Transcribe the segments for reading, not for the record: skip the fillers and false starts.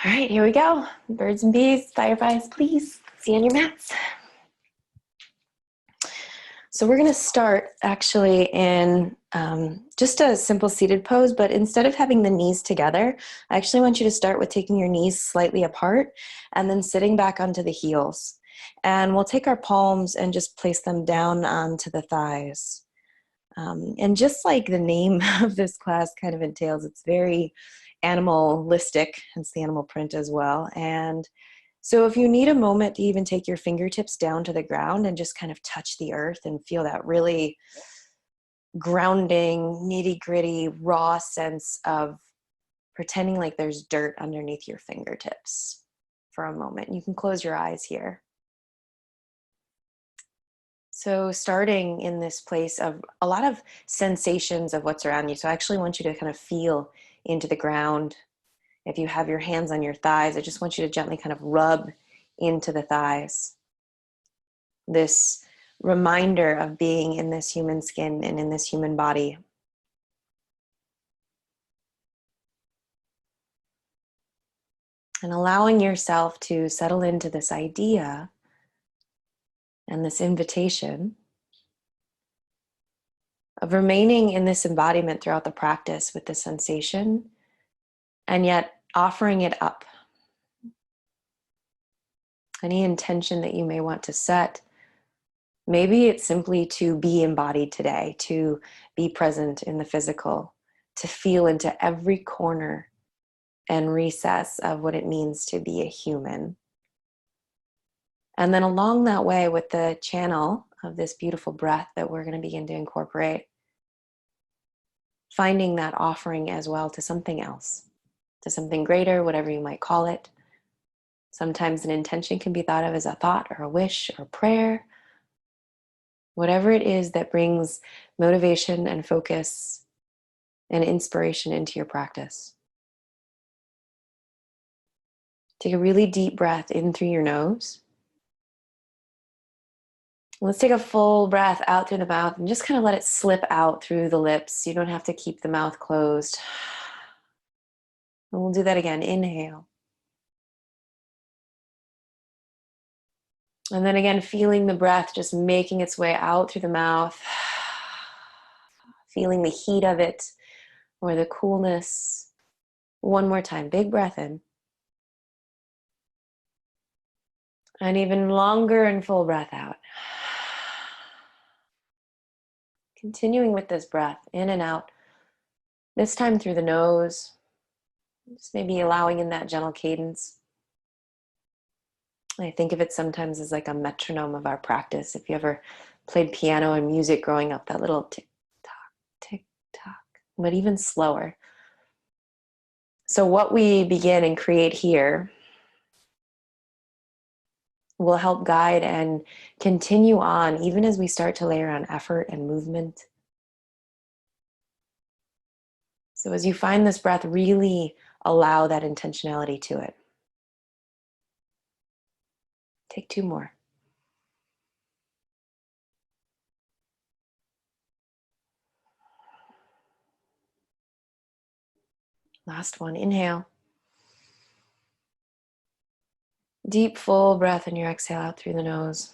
All right, here we go. Birds and bees, fireflies, please. See you on your mats. So we're going to start actually in just a simple seated pose, but instead of having the knees together, I actually want you to start with taking your knees slightly apart and then sitting back onto the heels. And we'll take our palms and just place them down onto the thighs. And just like the name of this class kind of entails, it's very animalistic, hence the animal print as well. And so if you need a moment to even take your fingertips down to the ground and just kind of touch the earth and feel that really grounding, nitty-gritty, raw sense of pretending like there's dirt underneath your fingertips for a moment. You can close your eyes here. So starting in this place of a lot of sensations of what's around you. So I actually want you to kind of feel into the ground. If you have your hands on your thighs, I just want you to gently kind of rub into the thighs. This reminder of being in this human skin and in this human body. And allowing yourself to settle into this idea and this invitation of remaining in this embodiment throughout the practice with the sensation, and yet offering it up. Any intention that you may want to set, maybe it's simply to be embodied today, to be present in the physical, to feel into every corner and recess of what it means to be a human. And then along that way with the channel of this beautiful breath that we're going to begin to incorporate, finding that offering as well to something else, to something greater, whatever you might call it. Sometimes an intention can be thought of as a thought or a wish or prayer. Whatever it is that brings motivation and focus and inspiration into your practice. Take a really deep breath in through your nose. Let's take a full breath out through the mouth and just kind of let it slip out through the lips. You don't have to keep the mouth closed. And we'll do that again. Inhale. And then again, feeling the breath just making its way out through the mouth. Feeling the heat of it or the coolness. One more time. Big breath in. And even longer and full breath out. Continuing with this breath in and out. This time through the nose. Just maybe allowing in that gentle cadence. I think of it sometimes as like a metronome of our practice. If you ever played piano and music growing up, that little tick, tock, but even slower. So what we begin and create here will help guide and continue on even as we start to layer on effort and movement. So as you find this breath, really allow that intentionality to it. Take two more. Last one, inhale. Deep, full breath in your exhale out through the nose.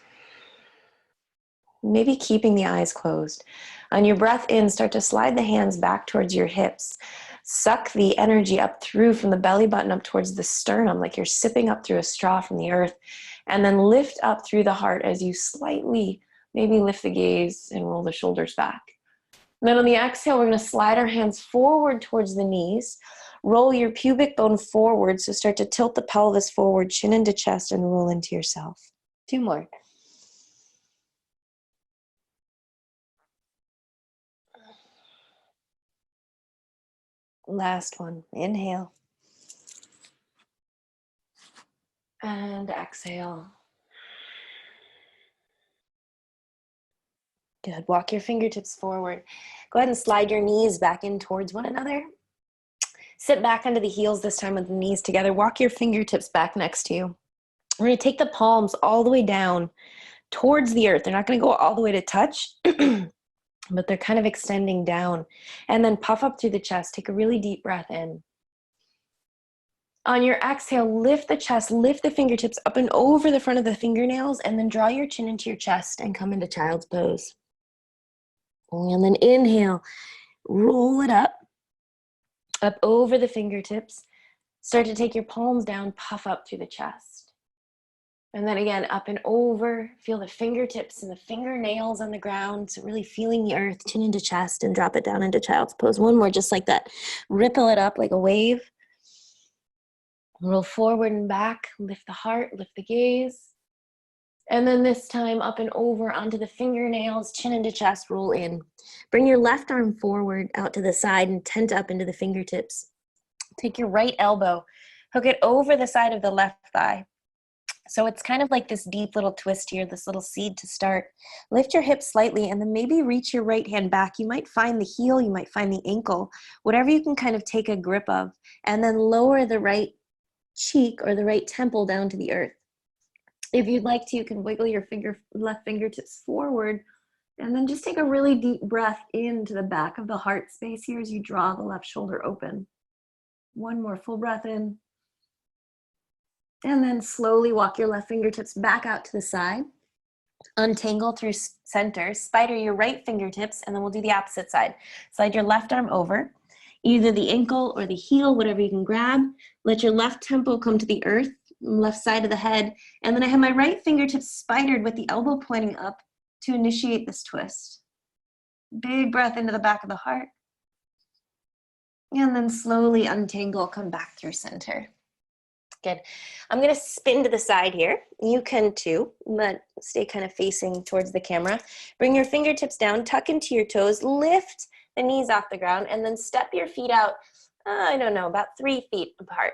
Maybe keeping the eyes closed. On your breath in, start to slide the hands back towards your hips. Suck the energy up through from the belly button up towards the sternum, like you're sipping up through a straw from the earth. And then lift up through the heart as you slightly maybe lift the gaze and roll the shoulders back. And then on the exhale, we're going to slide our hands forward towards the knees. Roll your pubic bone forward, so start to tilt the pelvis forward, chin into chest, and roll into yourself. Two more. Last one. Inhale. And exhale. Good. Walk your fingertips forward. Go ahead and slide your knees back in towards one another. Sit back under the heels this time with the knees together. Walk your fingertips back next to you. We're going to take the palms all the way down towards the earth. They're not going to go all the way to touch, but they're kind of extending down. And then puff up through the chest. Take a really deep breath in. On your exhale, lift the chest, lift the fingertips up and over the front of the fingernails, and then draw your chin into your chest and come into child's pose. And then inhale, roll it up over the fingertips. Start to take your palms down, puff up through the chest. And then again, up and over, feel the fingertips and the fingernails on the ground. So really feeling the earth, chin into chest, and drop it down into child's pose. One more, just like that. Ripple it up like a wave. Roll forward and back, lift the heart, lift the gaze. And then this time up and over onto the fingernails, chin into chest, roll in. Bring your left arm forward out to the side and tent up into the fingertips. Take your right elbow, hook it over the side of the left thigh. So it's kind of like this deep little twist here, this little seed to start. Lift your hips slightly and then maybe reach your right hand back. You might find the heel, you might find the ankle, whatever you can kind of take a grip of. And then lower the right cheek or the right temple down to the earth. If you'd like to, you can wiggle your left fingertips forward and then just take a really deep breath into the back of the heart space here as you draw the left shoulder open. One more full breath in. And then slowly walk your left fingertips back out to the side. Untangle through center. Spider your right fingertips, and then we'll do the opposite side. Slide your left arm over, either the ankle or the heel, whatever you can grab. Let your left temple come to the earth, left side of the head. And then I have my right fingertips spidered with the elbow pointing up to initiate this twist. Big breath into the back of the heart. And then slowly untangle, come back through center. Good. I'm going to spin to the side here. You can too, but stay kind of facing towards the camera. Bring your fingertips down, tuck into your toes, lift the knees off the ground, and then step your feet out, I don't know, about 3 feet apart,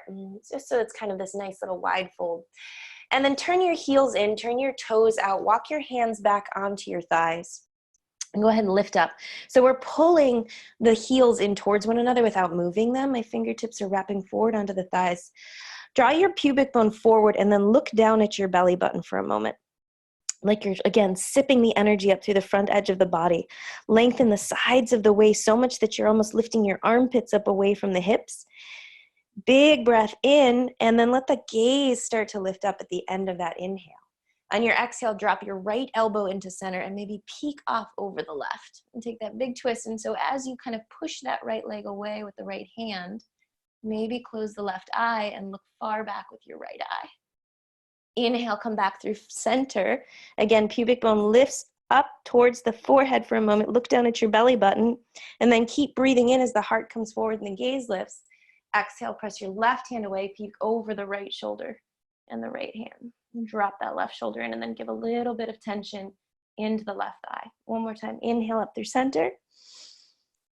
just so it's kind of this nice little wide fold. And then turn your heels in, turn your toes out, walk your hands back onto your thighs. And go ahead and lift up. So we're pulling the heels in towards one another without moving them. My fingertips are wrapping forward onto the thighs. Draw your pubic bone forward and then look down at your belly button for a moment. Like you're, again, sipping the energy up through the front edge of the body. Lengthen the sides of the waist so much that you're almost lifting your armpits up away from the hips. Big breath in, and then let the gaze start to lift up at the end of that inhale. On your exhale, drop your right elbow into center and maybe peek off over the left. And take that big twist. And so as you kind of push that right leg away with the right hand, maybe close the left eye and look far back with your right eye. Inhale, come back through center. Again, pubic bone lifts up towards the forehead for a moment. Look down at your belly button. And then keep breathing in as the heart comes forward and the gaze lifts. Exhale, press your left hand away, peek over the right shoulder and the right hand. Drop that left shoulder in and then give a little bit of tension into the left eye. One more time. Inhale up through center.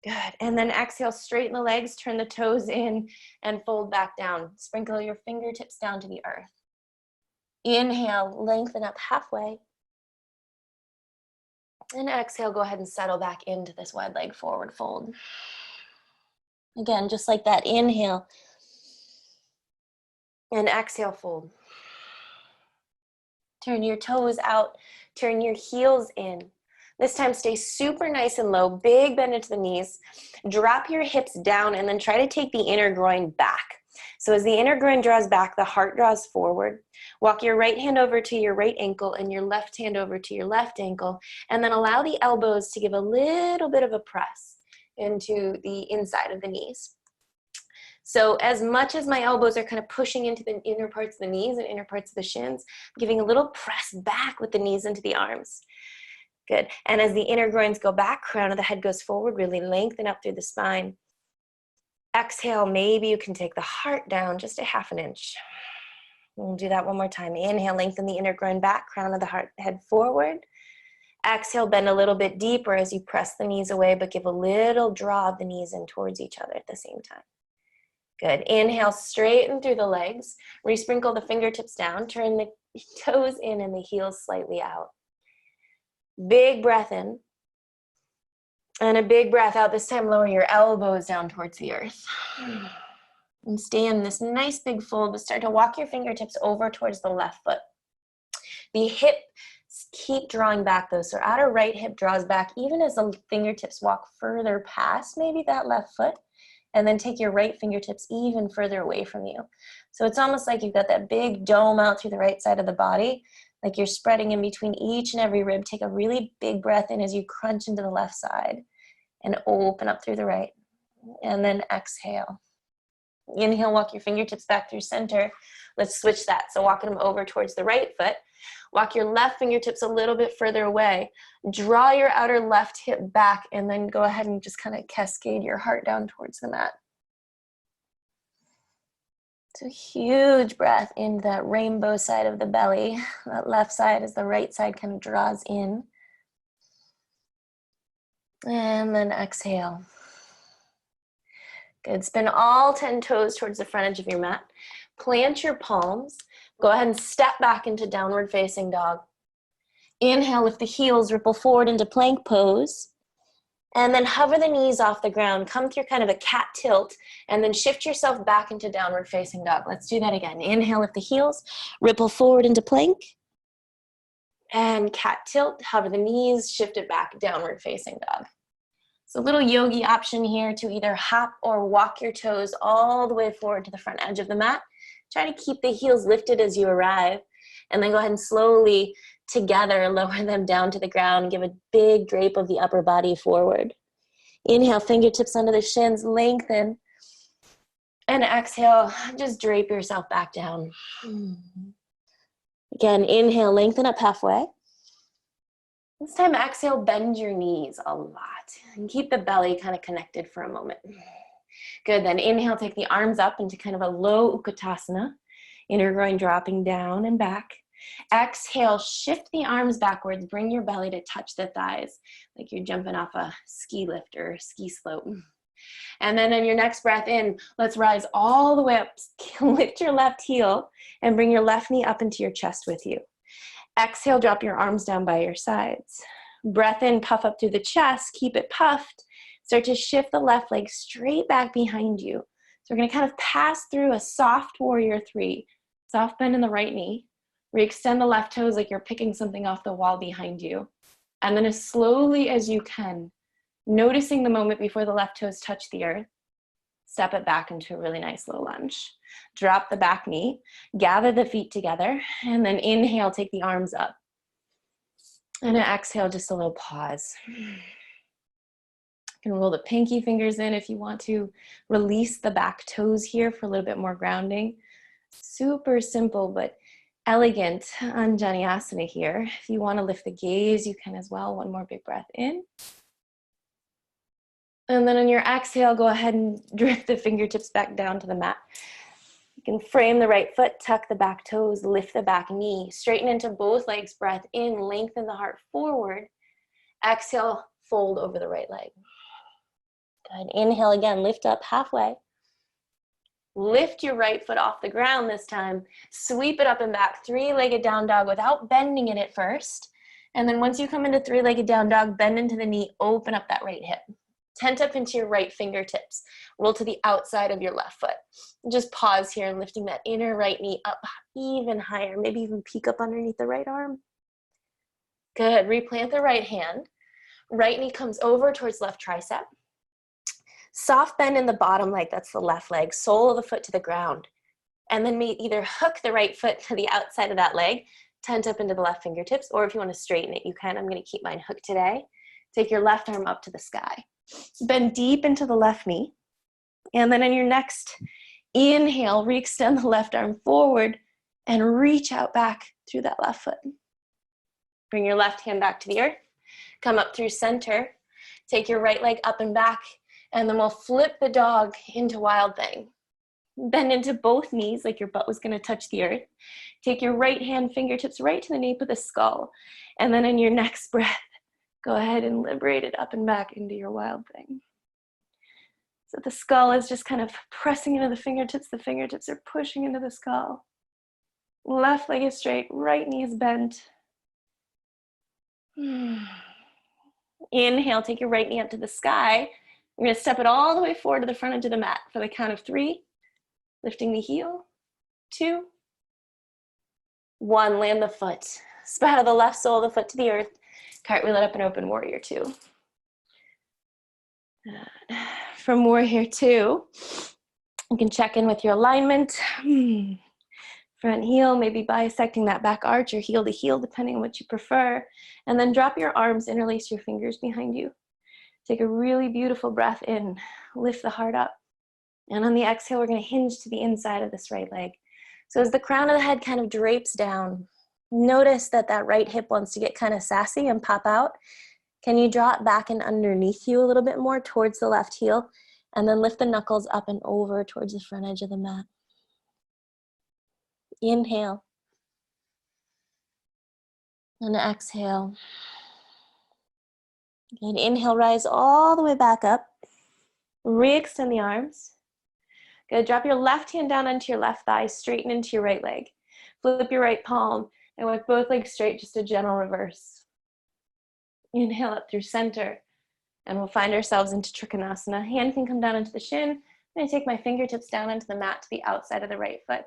Good. And then exhale, straighten the legs, turn the toes in and fold back down. Sprinkle your fingertips down to the earth. Inhale, lengthen up halfway. And exhale, go ahead and settle back into this wide leg forward fold. Again, just like that, inhale. And exhale, fold. Turn your toes out, turn your heels in. This time stay super nice and low, big bend into the knees. Drop your hips down and then try to take the inner groin back. So as the inner groin draws back, the heart draws forward. Walk your right hand over to your right ankle and your left hand over to your left ankle. And then allow the elbows to give a little bit of a press into the inside of the knees. So as much as my elbows are kind of pushing into the inner parts of the knees and inner parts of the shins, I'm giving a little press back with the knees into the arms. Good. And as the inner groins go back, crown of the head goes forward, really lengthen up through the spine. Exhale, maybe you can take the heart down just a ½ inch. We'll do that one more time. Inhale, lengthen the inner groin back, crown of the head forward. Exhale, bend a little bit deeper as you press the knees away, but give a little draw of the knees in towards each other at the same time. Good. Inhale, straighten through the legs. Resprinkle the fingertips down. Turn the toes in and the heels slightly out. Big breath in. And a big breath out. This time, lower your elbows down towards the earth. And stay in this nice big fold, but start to walk your fingertips over towards the left foot. The hips keep drawing back though. So outer right hip draws back even as the fingertips walk further past maybe that left foot. And then take your right fingertips even further away from you. So it's almost like you've got that big dome out through the right side of the body, like you're spreading in between each and every rib. Take a really big breath in as you crunch into the left side and open up through the right. And then exhale. Inhale, walk your fingertips back through center. Let's switch that. So walking them over towards the right foot. Walk your left fingertips a little bit further away. Draw your outer left hip back and then go ahead and just kind of cascade your heart down towards the mat. So huge breath into that rainbow side of the belly. That left side as the right side kind of draws in. And then exhale. Good. Spin all 10 toes towards the front edge of your mat. Plant your palms. Go ahead and step back into downward facing dog. Inhale, lift the heels, ripple forward into plank pose. And then hover the knees off the ground. Come through kind of a cat tilt and then shift yourself back into downward facing dog. Let's do that again. Inhale, lift the heels, ripple forward into plank. And cat tilt, hover the knees, shift it back, downward facing dog. So a little yogi option here to either hop or walk your toes all the way forward to the front edge of the mat. Try to keep the heels lifted as you arrive. And then go ahead and slowly together lower them down to the ground. Give a big drape of the upper body forward. Inhale, fingertips under the shins, lengthen. And exhale, just drape yourself back down. Again, inhale, lengthen up halfway. This time, exhale, bend your knees a lot. And keep the belly kind of connected for a moment. Good, then inhale, take the arms up into kind of a low Utkatasana. Inner groin dropping down and back. Exhale, shift the arms backwards. Bring your belly to touch the thighs like you're jumping off a ski lift or ski slope. And then on your next breath in, let's rise all the way up. Lift your left heel and bring your left knee up into your chest with you. Exhale, drop your arms down by your sides. Breath in, puff up through the chest. Keep it puffed. Start to shift the left leg straight back behind you. So we're going to kind of pass through a soft warrior three. Soft bend in the right knee. Re-extend the left toes like you're picking something off the wall behind you. And then as slowly as you can, noticing the moment before the left toes touch the earth, step it back into a really nice low lunge. Drop the back knee, gather the feet together, and then inhale, take the arms up. And exhale, just a little pause. You can roll the pinky fingers in if you want to. Release the back toes here for a little bit more grounding. Super simple, but elegant Anjaneyasana here. If you want to lift the gaze, you can as well. One more big breath in. And then on your exhale, go ahead and drift the fingertips back down to the mat. You can frame the right foot, tuck the back toes, lift the back knee, straighten into both legs, breath in, lengthen the heart forward. Exhale, fold over the right leg. Good. Inhale again, lift up halfway. Lift your right foot off the ground this time. Sweep it up and back, three-legged down dog without bending it at first. And then once you come into three-legged down dog, bend into the knee, open up that right hip. Tent up into your right fingertips. Roll to the outside of your left foot. Just pause here and lifting that inner right knee up even higher. Maybe even peek up underneath the right arm. Good. Replant the right hand. Right knee comes over towards left tricep. Soft bend in the bottom leg, that's the left leg, sole of the foot to the ground. And then either hook the right foot to the outside of that leg, tent up into the left fingertips, or if you want to straighten it, you can. I'm going to keep mine hooked today. Take your left arm up to the sky. Bend deep into the left knee. And then on your next inhale, re-extend the left arm forward and reach out back through that left foot. Bring your left hand back to the earth. Come up through center. Take your right leg up and back. And then we'll flip the dog into wild thing. Bend into both knees like your butt was going to touch the earth. Take your right hand fingertips right to the nape of the skull. And then in your next breath, go ahead and liberate it up and back into your wild thing. So the skull is just kind of pressing into the fingertips are pushing into the skull. Left leg is straight, right knee is bent. Inhale, take your right knee up to the sky. You're going to step it all the way forward to the front edge of the mat for the count of 3. Lifting the heel. 2. 1. Land the foot. Spread out the left sole of the foot to the earth. Cartwheel it up and open warrior 2. From warrior 2, You can check in with your alignment. Front heel, maybe bisecting that back arch or heel to heel, depending on what you prefer. And then drop your arms, interlace your fingers behind you. Take a really beautiful breath in, lift the heart up. And on the exhale, we're gonna hinge to the inside of this right leg. So as the crown of the head kind of drapes down, notice that that right hip wants to get kind of sassy and pop out. Can you draw it back and underneath you a little bit more towards the left heel? And then lift the knuckles up and over towards the front edge of the mat. Inhale. And exhale. Good. Inhale, rise all the way back up. Re-extend the arms. Good. Drop your left hand down onto your left thigh, straighten into your right leg. Flip your right palm and with both legs straight, just a gentle reverse. Inhale up through center. And we'll find ourselves into Trikonasana. Hand can come down into the shin. I'm going to take my fingertips down onto the mat to the outside of the right foot.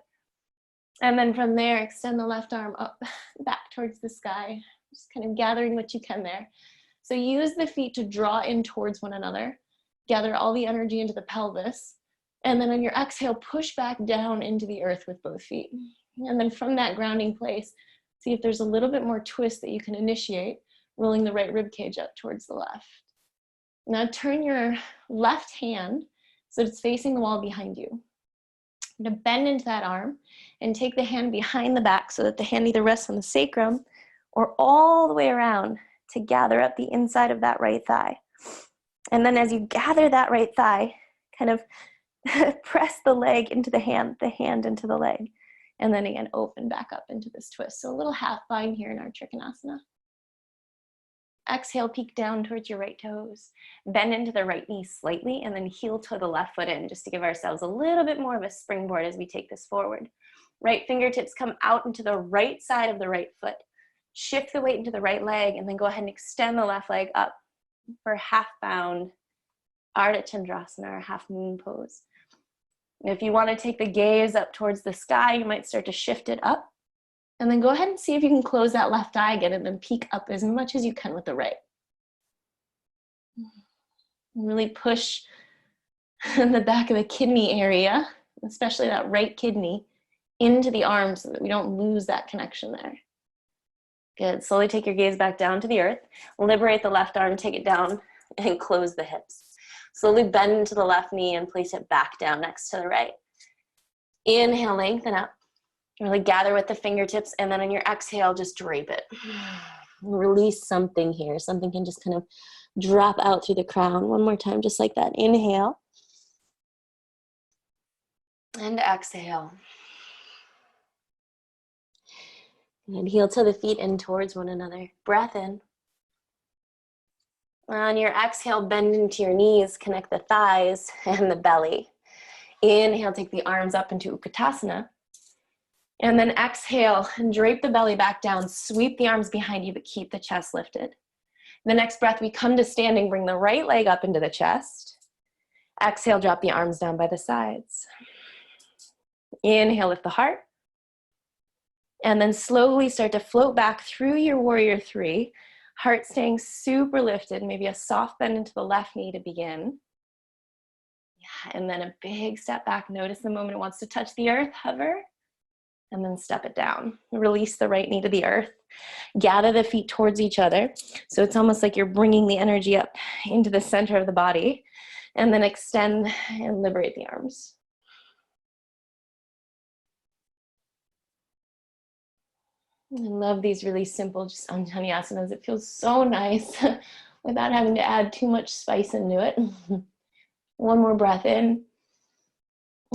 And then from there, extend the left arm up, back towards the sky. Just kind of gathering what you can there. So use the feet to draw in towards one another. Gather all the energy into the pelvis. And then on your exhale, push back down into the earth with both feet. And then from that grounding place, see if there's a little bit more twist that you can initiate, rolling the right rib cage up towards the left. Now turn your left hand so that it's facing the wall behind you. I'm going to bend into that arm and take the hand behind the back so that the hand either rests on the sacrum or all the way around to gather up the inside of that right thigh. And then as you gather that right thigh, kind of press the leg into the hand into the leg. And then again, open back up into this twist. So a little half bind here in our Trikonasana. Exhale, peek down towards your right toes. Bend into the right knee slightly and then heel toe the left foot in just to give ourselves a little bit more of a springboard as we take this forward. Right fingertips come out into the right side of the right foot. Shift the weight into the right leg and then go ahead and extend the left leg up for half bound Ardha Chandrasana or half moon pose. If you want to take the gaze up towards the sky, you might start to shift it up. And then go ahead and see if you can close that left eye again and then peek up as much as you can with the right. Really push the back of the kidney area, especially that right kidney, into the arm so that we don't lose that connection there. Good. Slowly take your gaze back down to the earth. Liberate the left arm, take it down, and close the hips. Slowly bend into the left knee and place it back down next to the right. Inhale, lengthen up. Really gather with the fingertips, and then on your exhale, just drape it. Release something here. Something can just kind of drop out through the crown. One more time, just like that. Inhale. And exhale. And heel to the feet in towards one another. Breath in. On your exhale, bend into your knees, connect the thighs and the belly. Inhale, take the arms up into Utkatasana. And then exhale and drape the belly back down. Sweep the arms behind you, but keep the chest lifted. The next breath, we come to standing. Bring the right leg up into the chest. Exhale, drop the arms down by the sides. Inhale, lift the heart. And then slowly start to float back through your warrior three. Heart staying super lifted. Maybe a soft bend into the left knee to begin. Yeah, and then a big step back. Notice the moment it wants to touch the earth. Hover. And then step it down. Release the right knee to the earth. Gather the feet towards each other. So it's almost like you're bringing the energy up into the center of the body. And then extend and liberate the arms. I love these really simple, just anjanasanas. It feels so nice without having to add too much spice into it. One more breath in.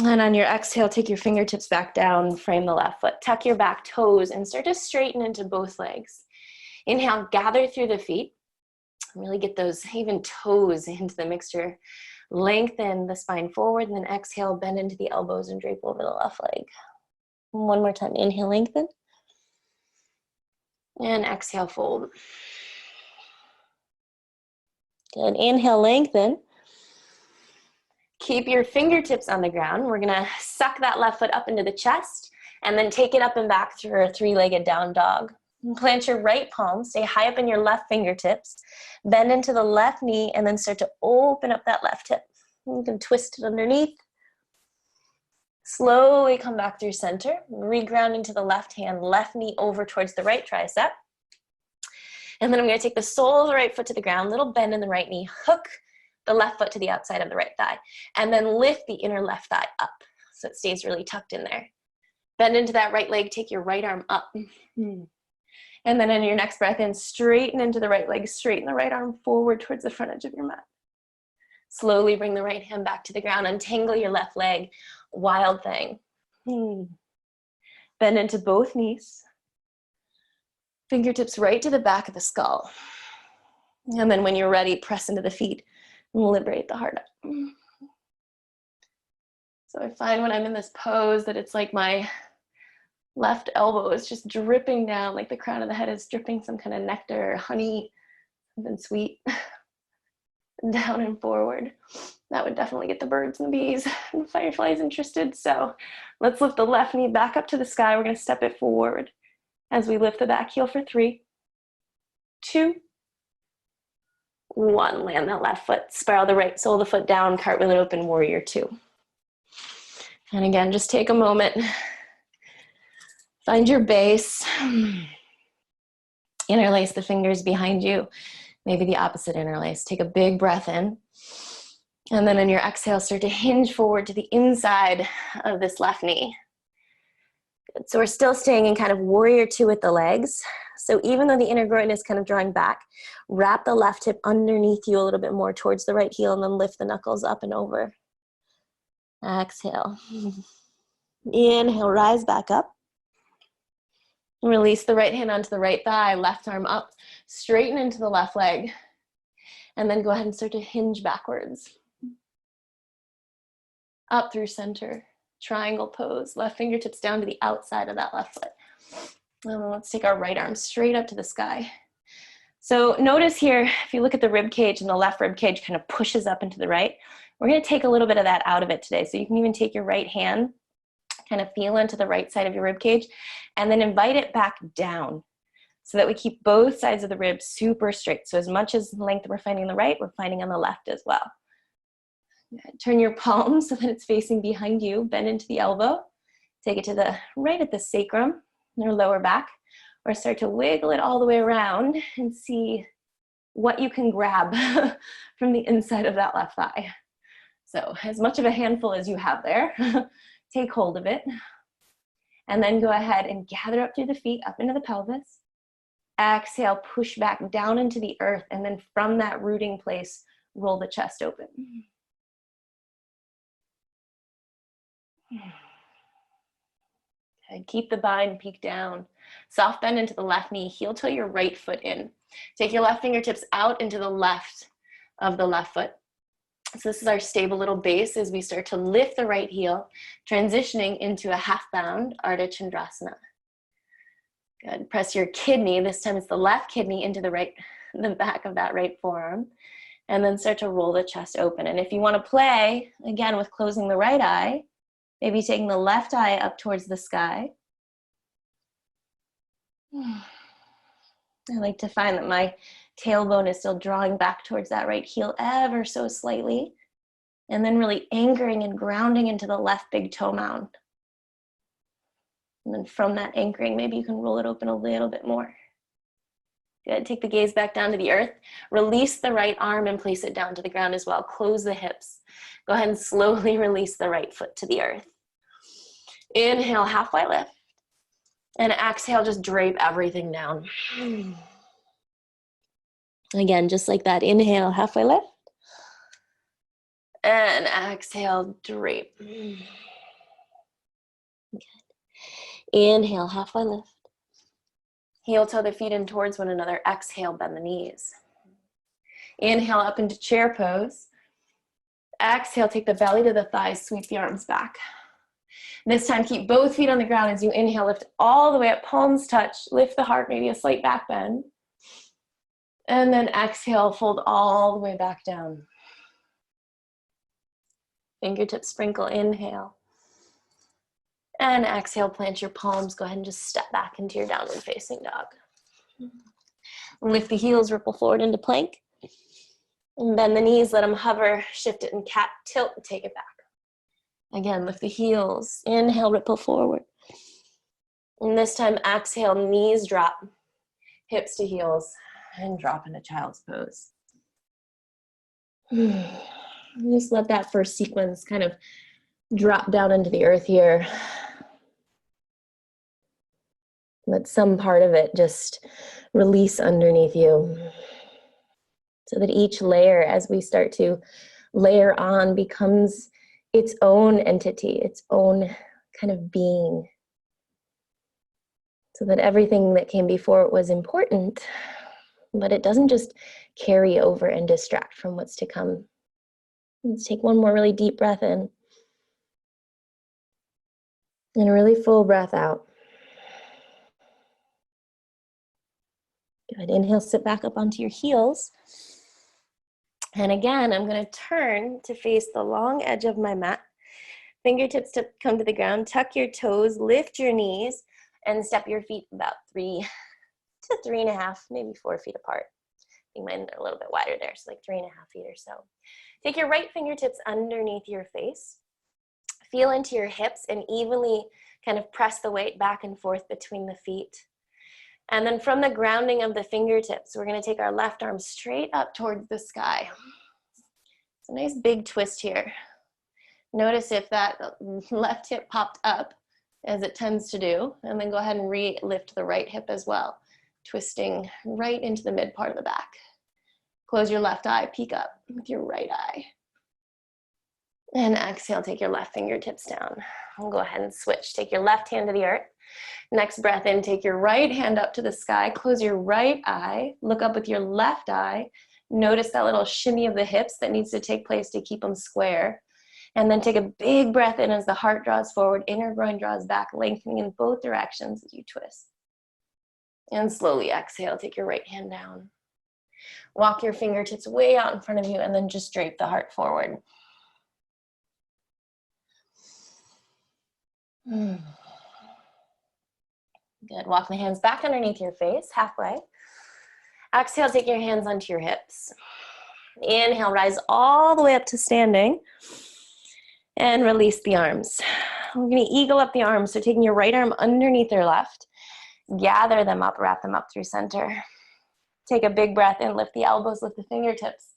And on your exhale, take your fingertips back down, frame the left foot, tuck your back toes, and start to straighten into both legs. Inhale, gather through the feet. Really get those even toes into the mixture. Lengthen the spine forward, and then exhale, bend into the elbows and drape over the left leg. One more time, inhale, lengthen. And exhale, fold. Good, inhale, lengthen. Keep your fingertips on the ground. We're gonna suck that left foot up into the chest and then take it up and back through a three-legged down dog. Plant your right palm, stay high up in your left fingertips, bend into the left knee and then start to open up that left hip. You can twist it underneath. Slowly come back through center, reground into the left hand, left knee over towards the right tricep. And then I'm going to take the sole of the right foot to the ground, little bend in the right knee, hook the left foot to the outside of the right thigh, and then lift the inner left thigh up so it stays really tucked in there. Bend into that right leg, take your right arm up. And then in your next breath in, straighten into the right leg, straighten the right arm forward towards the front edge of your mat. Slowly bring the right hand back to the ground, untangle your left leg, wild thing. Bend into both knees. Fingertips right to the back of the skull. And then when you're ready, press into the feet and liberate the heart up. So I find when I'm in this pose that it's like my left elbow is just dripping down, like the crown of the head is dripping some kind of nectar or honey, something sweet, down and forward. That would definitely get the birds and the bees and the fireflies interested. So let's lift the left knee back up to the sky. We're going to step it forward as we lift the back heel for 3, 2, 1. Land that left foot, spiral the right sole of the foot down, cartwheel it open, warrior 2. And again, just take a moment, find your base, interlace the fingers behind you, maybe the opposite interlace. Take a big breath in, and then in your exhale, start to hinge forward to the inside of this left knee. Good. So we're still staying in kind of warrior 2 with the legs. So even though the inner groin is kind of drawing back, wrap the left hip underneath you a little bit more towards the right heel, and then lift the knuckles up and over. Exhale. Inhale, rise back up. Release the right hand onto the right thigh, left arm up, straighten into the left leg, and then go ahead and start to hinge backwards. Up through center, triangle pose, left fingertips down to the outside of that left foot. And then let's take our right arm straight up to the sky. So notice here, if you look at the rib cage and the left rib cage kind of pushes up into the right, we're going to take a little bit of that out of it today. So you can even take your right hand, kind of feel into the right side of your rib cage, and then invite it back down so that we keep both sides of the ribs super straight. So as much as length we're finding on the right, we're finding on the left as well. Turn your palm so that it's facing behind you, bend into the elbow, take it to the right at the sacrum, or lower back, or start to wiggle it all the way around and see what you can grab from the inside of that left thigh. So as much of a handful as you have there, take hold of it, and then go ahead and gather up through the feet, up into the pelvis. Exhale, push back down into the earth, and then from that rooting place, roll the chest open. Okay, keep the bind, peek down. Soft bend into the left knee, heel toe your right foot in. Take your left fingertips out into the left of the left foot. So this is our stable little base as we start to lift the right heel, transitioning into a half bound Ardha Chandrasana. Good. Press your kidney, this time it's the left kidney, into the back of that right forearm, and then start to roll the chest open. And if you want to play, again, with closing the right eye, maybe taking the left eye up towards the sky. I like to find that my tailbone is still drawing back towards that right heel ever so slightly, and then really anchoring and grounding into the left big toe mound. And then from that anchoring, maybe you can roll it open a little bit more. Good. Take the gaze back down to the earth. Release the right arm and place it down to the ground as well. Close the hips. Go ahead and slowly release the right foot to the earth. Inhale, halfway lift. And exhale, just drape everything down. Again, just like that. Inhale, halfway lift. And exhale, drape. Good. Inhale, halfway lift. Heel toe the feet in towards one another. Exhale, bend the knees. Inhale up into chair pose. Exhale, take the belly to the thighs, sweep the arms back. This time, keep both feet on the ground as you inhale, lift all the way up, palms touch, lift the heart, maybe a slight back bend. And then exhale, fold all the way back down. Fingertips sprinkle, inhale. And exhale, plant your palms. Go ahead and just step back into your downward facing dog. Lift the heels, ripple forward into plank. And bend the knees, let them hover, shift it in cat, tilt, and take it back. Again, lift the heels. Inhale, ripple forward. And this time, exhale, knees drop, hips to heels, and drop into child's pose. Just let that first sequence kind of drop down into the earth here. Let some part of it just release underneath you, so that each layer, as we start to layer on, becomes its own entity, its own kind of being. So that everything that came before it was important, but it doesn't just carry over and distract from what's to come. Let's take one more really deep breath in. And a really full breath out. Good. Inhale, sit back up onto your heels. And again, I'm going to turn to face the long edge of my mat. Fingertips to come to the ground. Tuck your toes, lift your knees, and step your feet about 3 to 3.5, maybe 4 feet apart. I think mine are a little bit wider there, so like 3.5 feet or so. Take your right fingertips underneath your face. Feel into your hips and evenly kind of press the weight back and forth between the feet. And then from the grounding of the fingertips, we're going to take our left arm straight up towards the sky. It's a nice big twist here. Notice if that left hip popped up, as it tends to do, and then go ahead and re-lift the right hip as well, twisting right into the mid part of the back. Close your left eye, peek up with your right eye. And exhale, take your left fingertips down. We'll go ahead and switch. Take your left hand to the earth. Next breath in, take your right hand up to the sky. Close your right eye. Look up with your left eye. Notice that little shimmy of the hips that needs to take place to keep them square. And then take a big breath in as the heart draws forward, inner groin draws back, lengthening in both directions as you twist. And slowly exhale, take your right hand down. Walk your fingertips way out in front of you and then just drape the heart forward. Good. Walk the hands back underneath your face, halfway. Exhale, take your hands onto your hips. Inhale, rise all the way up to standing. And release the arms. We're going to eagle up the arms. So taking your right arm underneath your left. Gather them up, wrap them up through center. Take a big breath in, lift the elbows, lift the fingertips.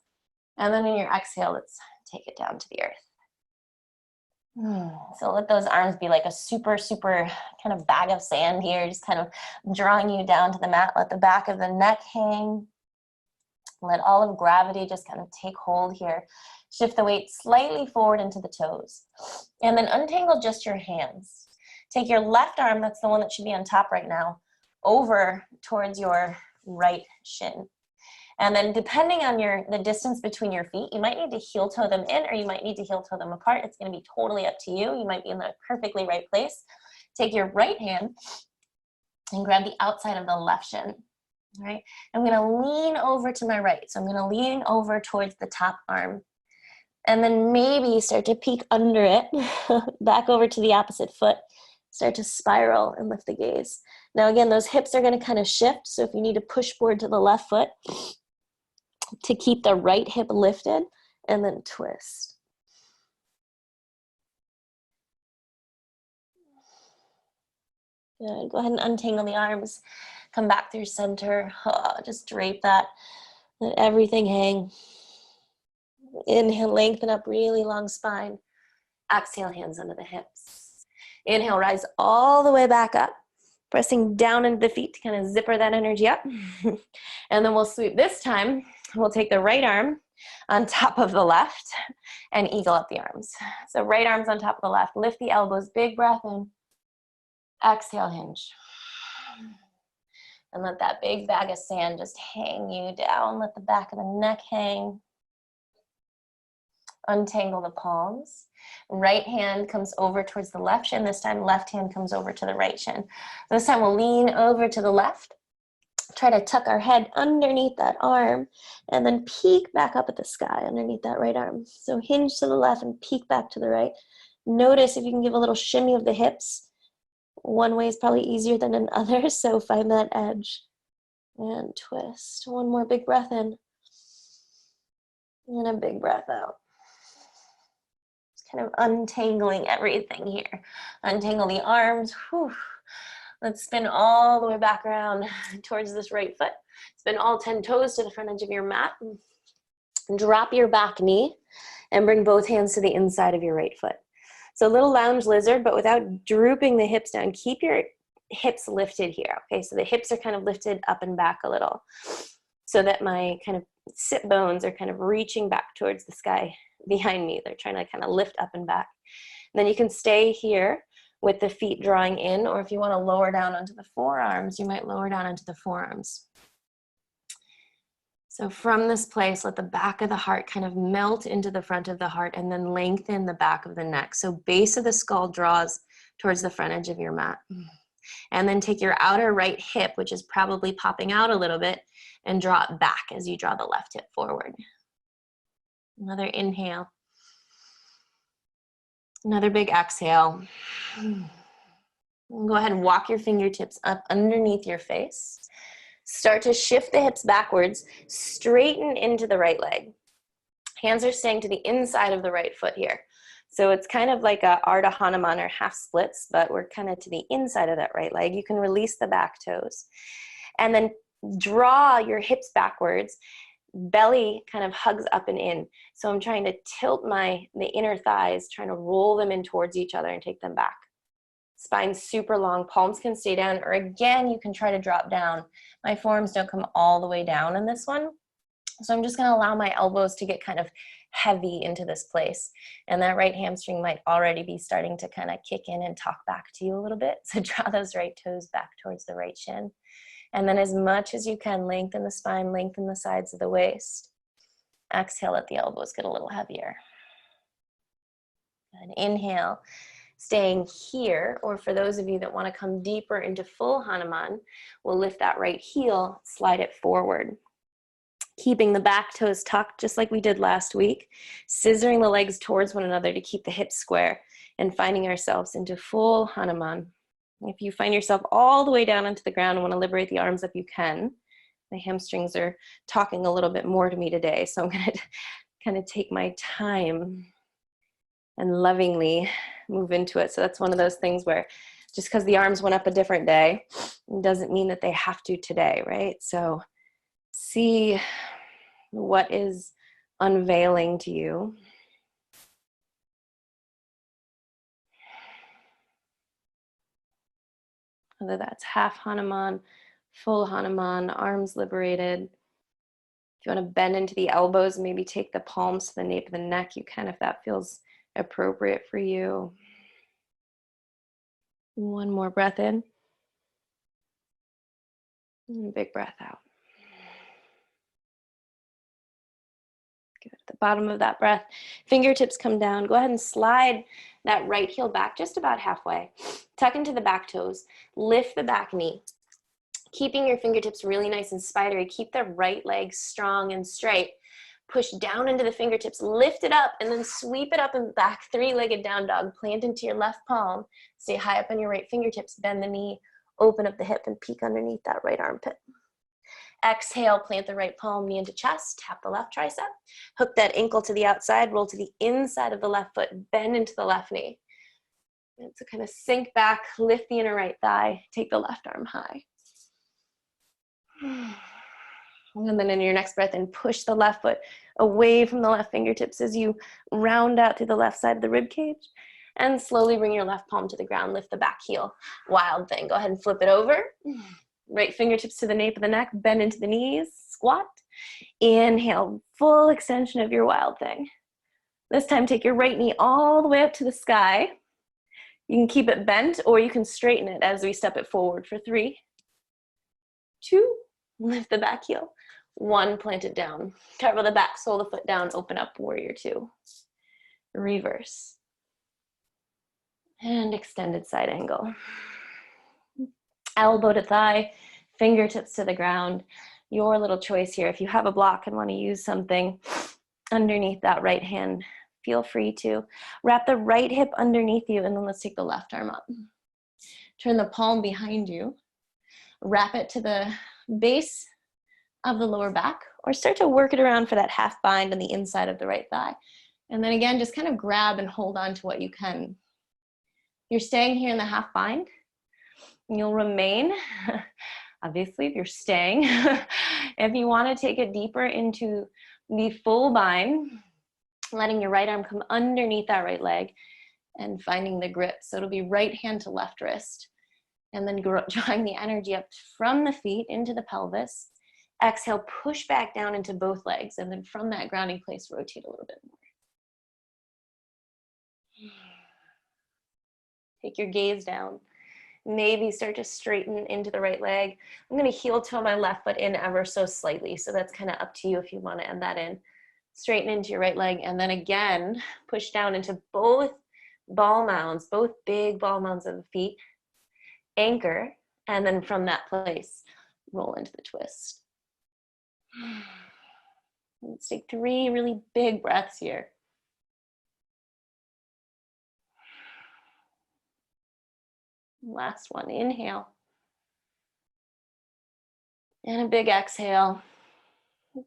And then in your exhale, let's take it down to the earth. So let those arms be like a super, super kind of bag of sand here, just kind of drawing you down to the mat. Let the back of the neck hang. Let all of gravity just kind of take hold here. Shift the weight slightly forward into the toes. And then untangle just your hands. Take your left arm, that's the one that should be on top right now, over towards your right shin. And then depending on the distance between your feet, you might need to heel toe them in or you might need to heel toe them apart. It's going to be totally up to you. You might be in the perfectly right place. Take your right hand and grab the outside of the left shin. All right, I'm going to lean over to my right. So I'm going to lean over towards the top arm. And then maybe start to peek under it, back over to the opposite foot. Start to spiral and lift the gaze. Now again, those hips are going to kind of shift. So if you need to push forward to the left foot, to keep the right hip lifted, and then twist. Good. Go ahead and untangle the arms. Come back through center. Just drape that. Let everything hang. Inhale, lengthen up, really long spine. Exhale, hands under the hips. Inhale, rise all the way back up. Pressing down into the feet to kind of zipper that energy up. And then we'll sweep this time. We'll take the right arm on top of the left and eagle up the arms. So right arm's on top of the left. Lift the elbows, big breath in. Exhale, hinge. And let that big bag of sand just hang you down. Let the back of the neck hang. Untangle the palms. Right hand comes over towards the left shin. This time, left hand comes over to the right shin. This time, we'll lean over to the left. Try to tuck our head underneath that arm and then peek back up at the sky underneath that right arm. So hinge to the left and peek back to the right. Notice if you can give a little shimmy of the hips. One way is probably easier than another, so find that edge. And twist. One more big breath in. And a big breath out. kind of untangling everything here. Untangle the arms. Whew. Let's spin all the way back around towards this right foot. Spin all 10 toes to the front edge of your mat. Drop your back knee and bring both hands to the inside of your right foot. So a little lounge lizard, but without drooping the hips down. Keep your hips lifted here, okay? So the hips are kind of lifted up and back a little so that my kind of sit bones are kind of reaching back towards the sky behind me. They're trying to kind of lift up and back. And then you can stay here with the feet drawing in, or if you want to lower down onto the forearms, you might lower down onto the forearms. So from this place, let the back of the heart kind of melt into the front of the heart and then lengthen the back of the neck. So base of the skull draws towards the front edge of your mat. And then take your outer right hip, which is probably popping out a little bit, and draw it back as you draw the left hip forward. Another inhale. Another big exhale. Go ahead and walk your fingertips up underneath your face. Start to shift the hips backwards, straighten into the right leg. Hands are staying to the inside of the right foot here. So it's kind of like a Ardha Hanuman or half splits, but we're kind of to the inside of that right leg. You can release the back toes. And then draw your hips backwards. Belly kind of hugs up and in. So I'm trying to tilt the inner thighs, trying to roll them in towards each other and take them back. Spine super long, palms can stay down, or again, you can try to drop down. My forearms don't come all the way down in this one. So I'm just gonna allow my elbows to get kind of heavy into this place. And that right hamstring might already be starting to kind of kick in and talk back to you a little bit. So draw those right toes back towards the right shin. And then as much as you can, lengthen the spine, lengthen the sides of the waist. Exhale, let the elbows get a little heavier. And inhale, staying here, or for those of you that want to come deeper into full Hanuman, we'll lift that right heel, slide it forward. Keeping the back toes tucked just like we did last week, scissoring the legs towards one another to keep the hips square, and finding ourselves into full Hanuman. If you find yourself all the way down onto the ground and want to liberate the arms up, you can. My hamstrings are talking a little bit more to me today, so I'm going to kind of take my time and lovingly move into it. So that's one of those things where just because the arms went up a different day doesn't mean that they have to today, right? So see what is unveiling to you. Whether that's half Hanuman, full Hanuman, arms liberated. If you want to bend into the elbows, maybe take the palms to the nape of the neck, you can if that feels appropriate for you. One more breath in. And a big breath out. Good. At the bottom of that breath, fingertips come down. Go ahead and slide that right heel back just about halfway. Tuck into the back toes. Lift the back knee. Keeping your fingertips really nice and spidery. Keep the right leg strong and straight. Push down into the fingertips. Lift it up and then sweep it up and back. Three-legged down dog. Plant into your left palm. Stay high up on your right fingertips. Bend the knee. Open up the hip and peek underneath that right armpit. Exhale, plant the right palm, knee into chest, tap the left tricep, hook that ankle to the outside, roll to the inside of the left foot, bend into the left knee. And so kind of sink back, lift the inner right thigh, take the left arm high. And then in your next breath in, push the left foot away from the left fingertips as you round out through the left side of the rib cage. And slowly bring your left palm to the ground, lift the back heel. Wild thing, go ahead and flip it over. Right fingertips to the nape of the neck, bend into the knees, squat. Inhale, full extension of your wild thing. This time, take your right knee all the way up to the sky. You can keep it bent or you can straighten it as we step it forward for 3, 2, lift the back heel. 1, plant it down. Carve the back, sole the foot down, open up, warrior 2. Reverse. And extended side angle. Elbow to thigh, fingertips to the ground. Your little choice here. If you have a block and want to use something underneath that right hand, feel free to. Wrap the right hip underneath you, and then let's take the left arm up. Turn the palm behind you. Wrap it to the base of the lower back, or start to work it around for that half bind on the inside of the right thigh. And then again, just kind of grab and hold on to what you can. You're staying here in the half bind. You'll remain, obviously, if you're staying. If you want to take it deeper into the full bind, letting your right arm come underneath that right leg and finding the grip. So it'll be right hand to left wrist. And then drawing the energy up from the feet into the pelvis. Exhale, push back down into both legs. And then from that grounding place, rotate a little bit more. Take your gaze down. Maybe start to straighten into the right leg. I'm going to heel toe my left foot in ever so slightly. So that's kind of up to you if you want to end that in. Straighten into your right leg. And then again, push down into both ball mounds, both big ball mounds of the feet. Anchor. And then from that place, roll into the twist. Let's take 3 really big breaths here. Last one, inhale. And a big exhale.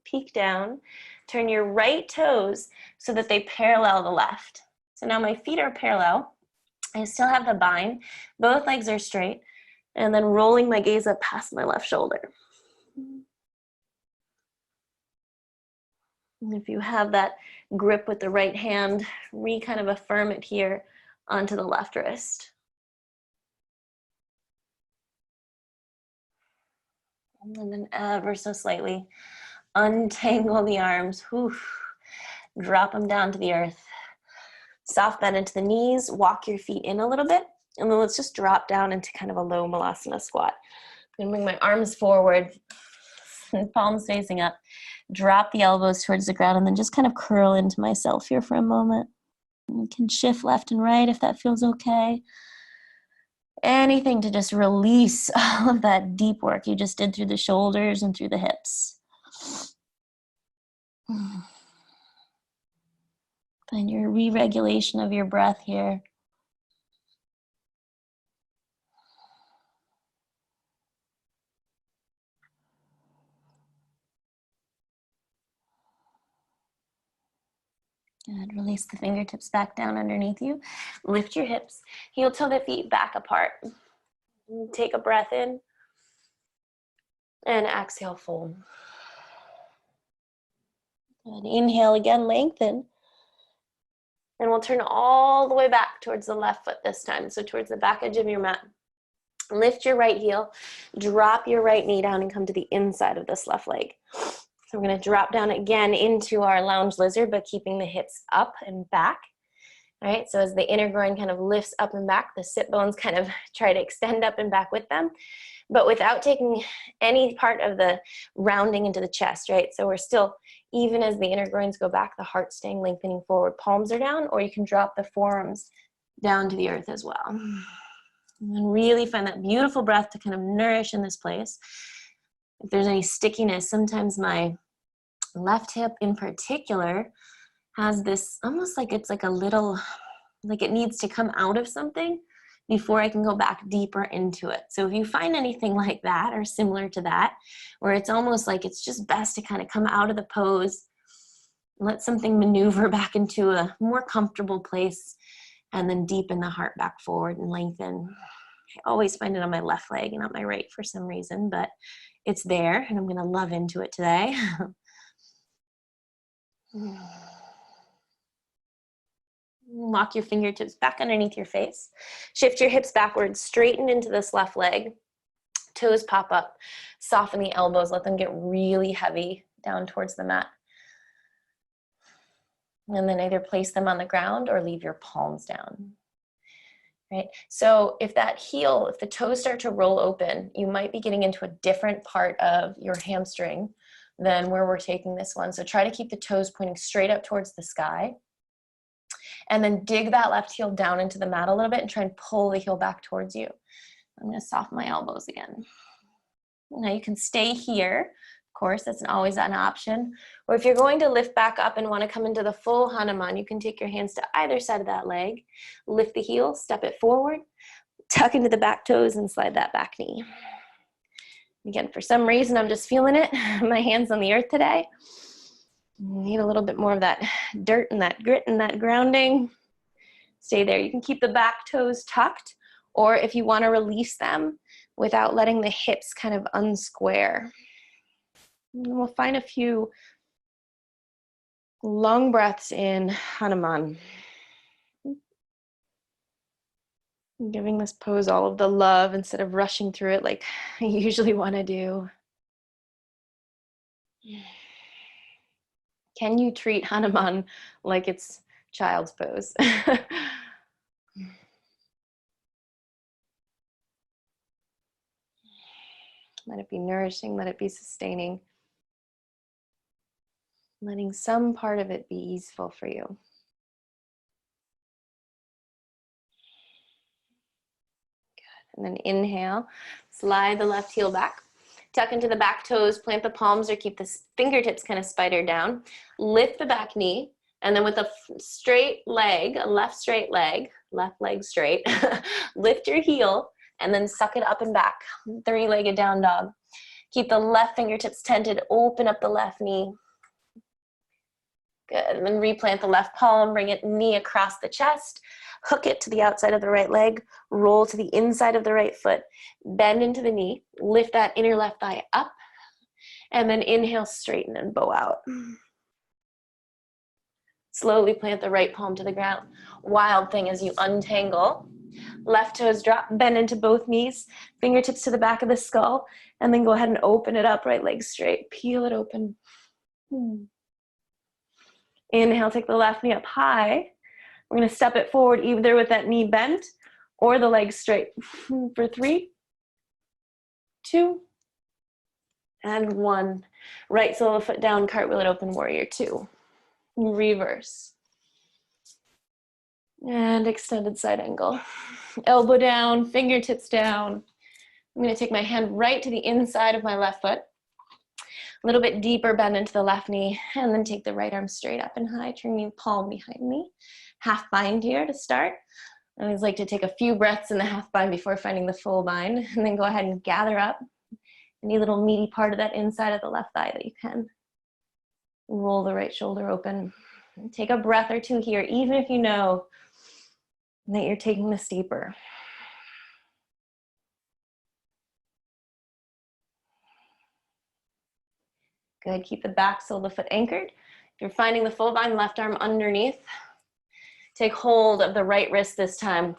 Peek down. Turn your right toes so that they parallel the left. So now my feet are parallel. I still have the bind. Both legs are straight. And then rolling my gaze up past my left shoulder. And if you have that grip with the right hand, kind of affirm it here onto the left wrist. And then ever so slightly, untangle the arms. Whew. Drop them down to the earth. Soft bend into the knees. Walk your feet in a little bit. And then let's just drop down into kind of a low malasana squat. I'm going to bring my arms forward, palms facing up. Drop the elbows towards the ground and then just kind of curl into myself here for a moment. You can shift left and right if that feels okay. Anything to just release all of that deep work you just did through the shoulders and through the hips. Find your re-regulation of your breath here. Good. Release the fingertips back down underneath you. Lift your hips. Heel toe the feet back apart. Take a breath in. And exhale, fold. Good. Inhale again, lengthen. And we'll turn all the way back towards the left foot this time. So towards the back edge of your mat. Lift your right heel. Drop your right knee down and come to the inside of this left leg. So we're going to drop down again into our lounge lizard, but keeping the hips up and back. All right, so as the inner groin kind of lifts up and back, the sit bones kind of try to extend up and back with them, but without taking any part of the rounding into the chest, right? So we're still, even as the inner groins go back, the heart staying lengthening forward. Palms are down, or you can drop the forearms down to the earth as well. And then really find that beautiful breath to kind of nourish in this place. If there's any stickiness, sometimes my left hip in particular has this, almost like it's like a little, like it needs to come out of something before I can go back deeper into it. So if you find anything like that or similar to that, where it's almost like it's just best to kind of come out of the pose, let something maneuver back into a more comfortable place, and then deepen the heart back forward and lengthen. I always find it on my left leg and not my right for some reason, but it's there, and I'm going to love into it today. Walk your fingertips back underneath your face. Shift your hips backwards, straighten into this left leg. Toes pop up. Soften the elbows. Let them get really heavy down towards the mat. And then either place them on the ground or leave your palms down. Right? So if that heel, if the toes start to roll open, you might be getting into a different part of your hamstring than where we're taking this one. So try to keep the toes pointing straight up towards the sky. And then dig that left heel down into the mat a little bit and try and pull the heel back towards you. I'm going to soften my elbows again. Now you can stay here. Of course, that's always an option. Or if you're going to lift back up and want to come into the full Hanuman, you can take your hands to either side of that leg, lift the heel, step it forward, tuck into the back toes and slide that back knee. Again, for some reason, I'm just feeling it. My hands on the earth today. You need a little bit more of that dirt and that grit and that grounding. Stay there. You can keep the back toes tucked, or if you want to release them without letting the hips kind of unsquare. And we'll find a few long breaths in Hanuman. Giving this pose all of the love instead of rushing through it like I usually want to do. Can you treat Hanuman like it's child's pose? Let it be nourishing, let it be sustaining. Letting some part of it be easeful for you. Good. And then inhale, slide the left heel back. Tuck into the back toes, plant the palms or keep the fingertips kind of spider down. Lift the back knee, and then with a straight leg, a left straight leg, left leg straight, lift your heel and then suck it up and back, three-legged down dog. Keep the left fingertips tented, open up the left knee. Good, and then replant the left palm, bring it knee across the chest, hook it to the outside of the right leg, roll to the inside of the right foot, bend into the knee, lift that inner left thigh up, and then inhale, straighten and bow out. Slowly plant the right palm to the ground. Wild thing as you untangle. Left toes drop, bend into both knees, fingertips to the back of the skull, and then go ahead and open it up, right leg straight, peel it open. Inhale, take the left knee up high. We're gonna step it forward either with that knee bent or the leg straight. For 3, 2, and 1. Right sole of the foot down, cartwheel it open, warrior 2. Reverse. And extended side angle. Elbow down, fingertips down. I'm gonna take my hand right to the inside of my left foot. A little bit deeper bend into the left knee, and then take the right arm straight up and high, turn the palm behind me. Half bind here to start. I always like to take a few breaths in the half bind before finding the full bind, and then go ahead and gather up any little meaty part of that inside of the left thigh that you can. Roll the right shoulder open. Take a breath or two here, even if you know that you're taking this deeper. Good, keep the back sole of the foot anchored. If you're finding the full bind, left arm underneath. Take hold of the right wrist this time.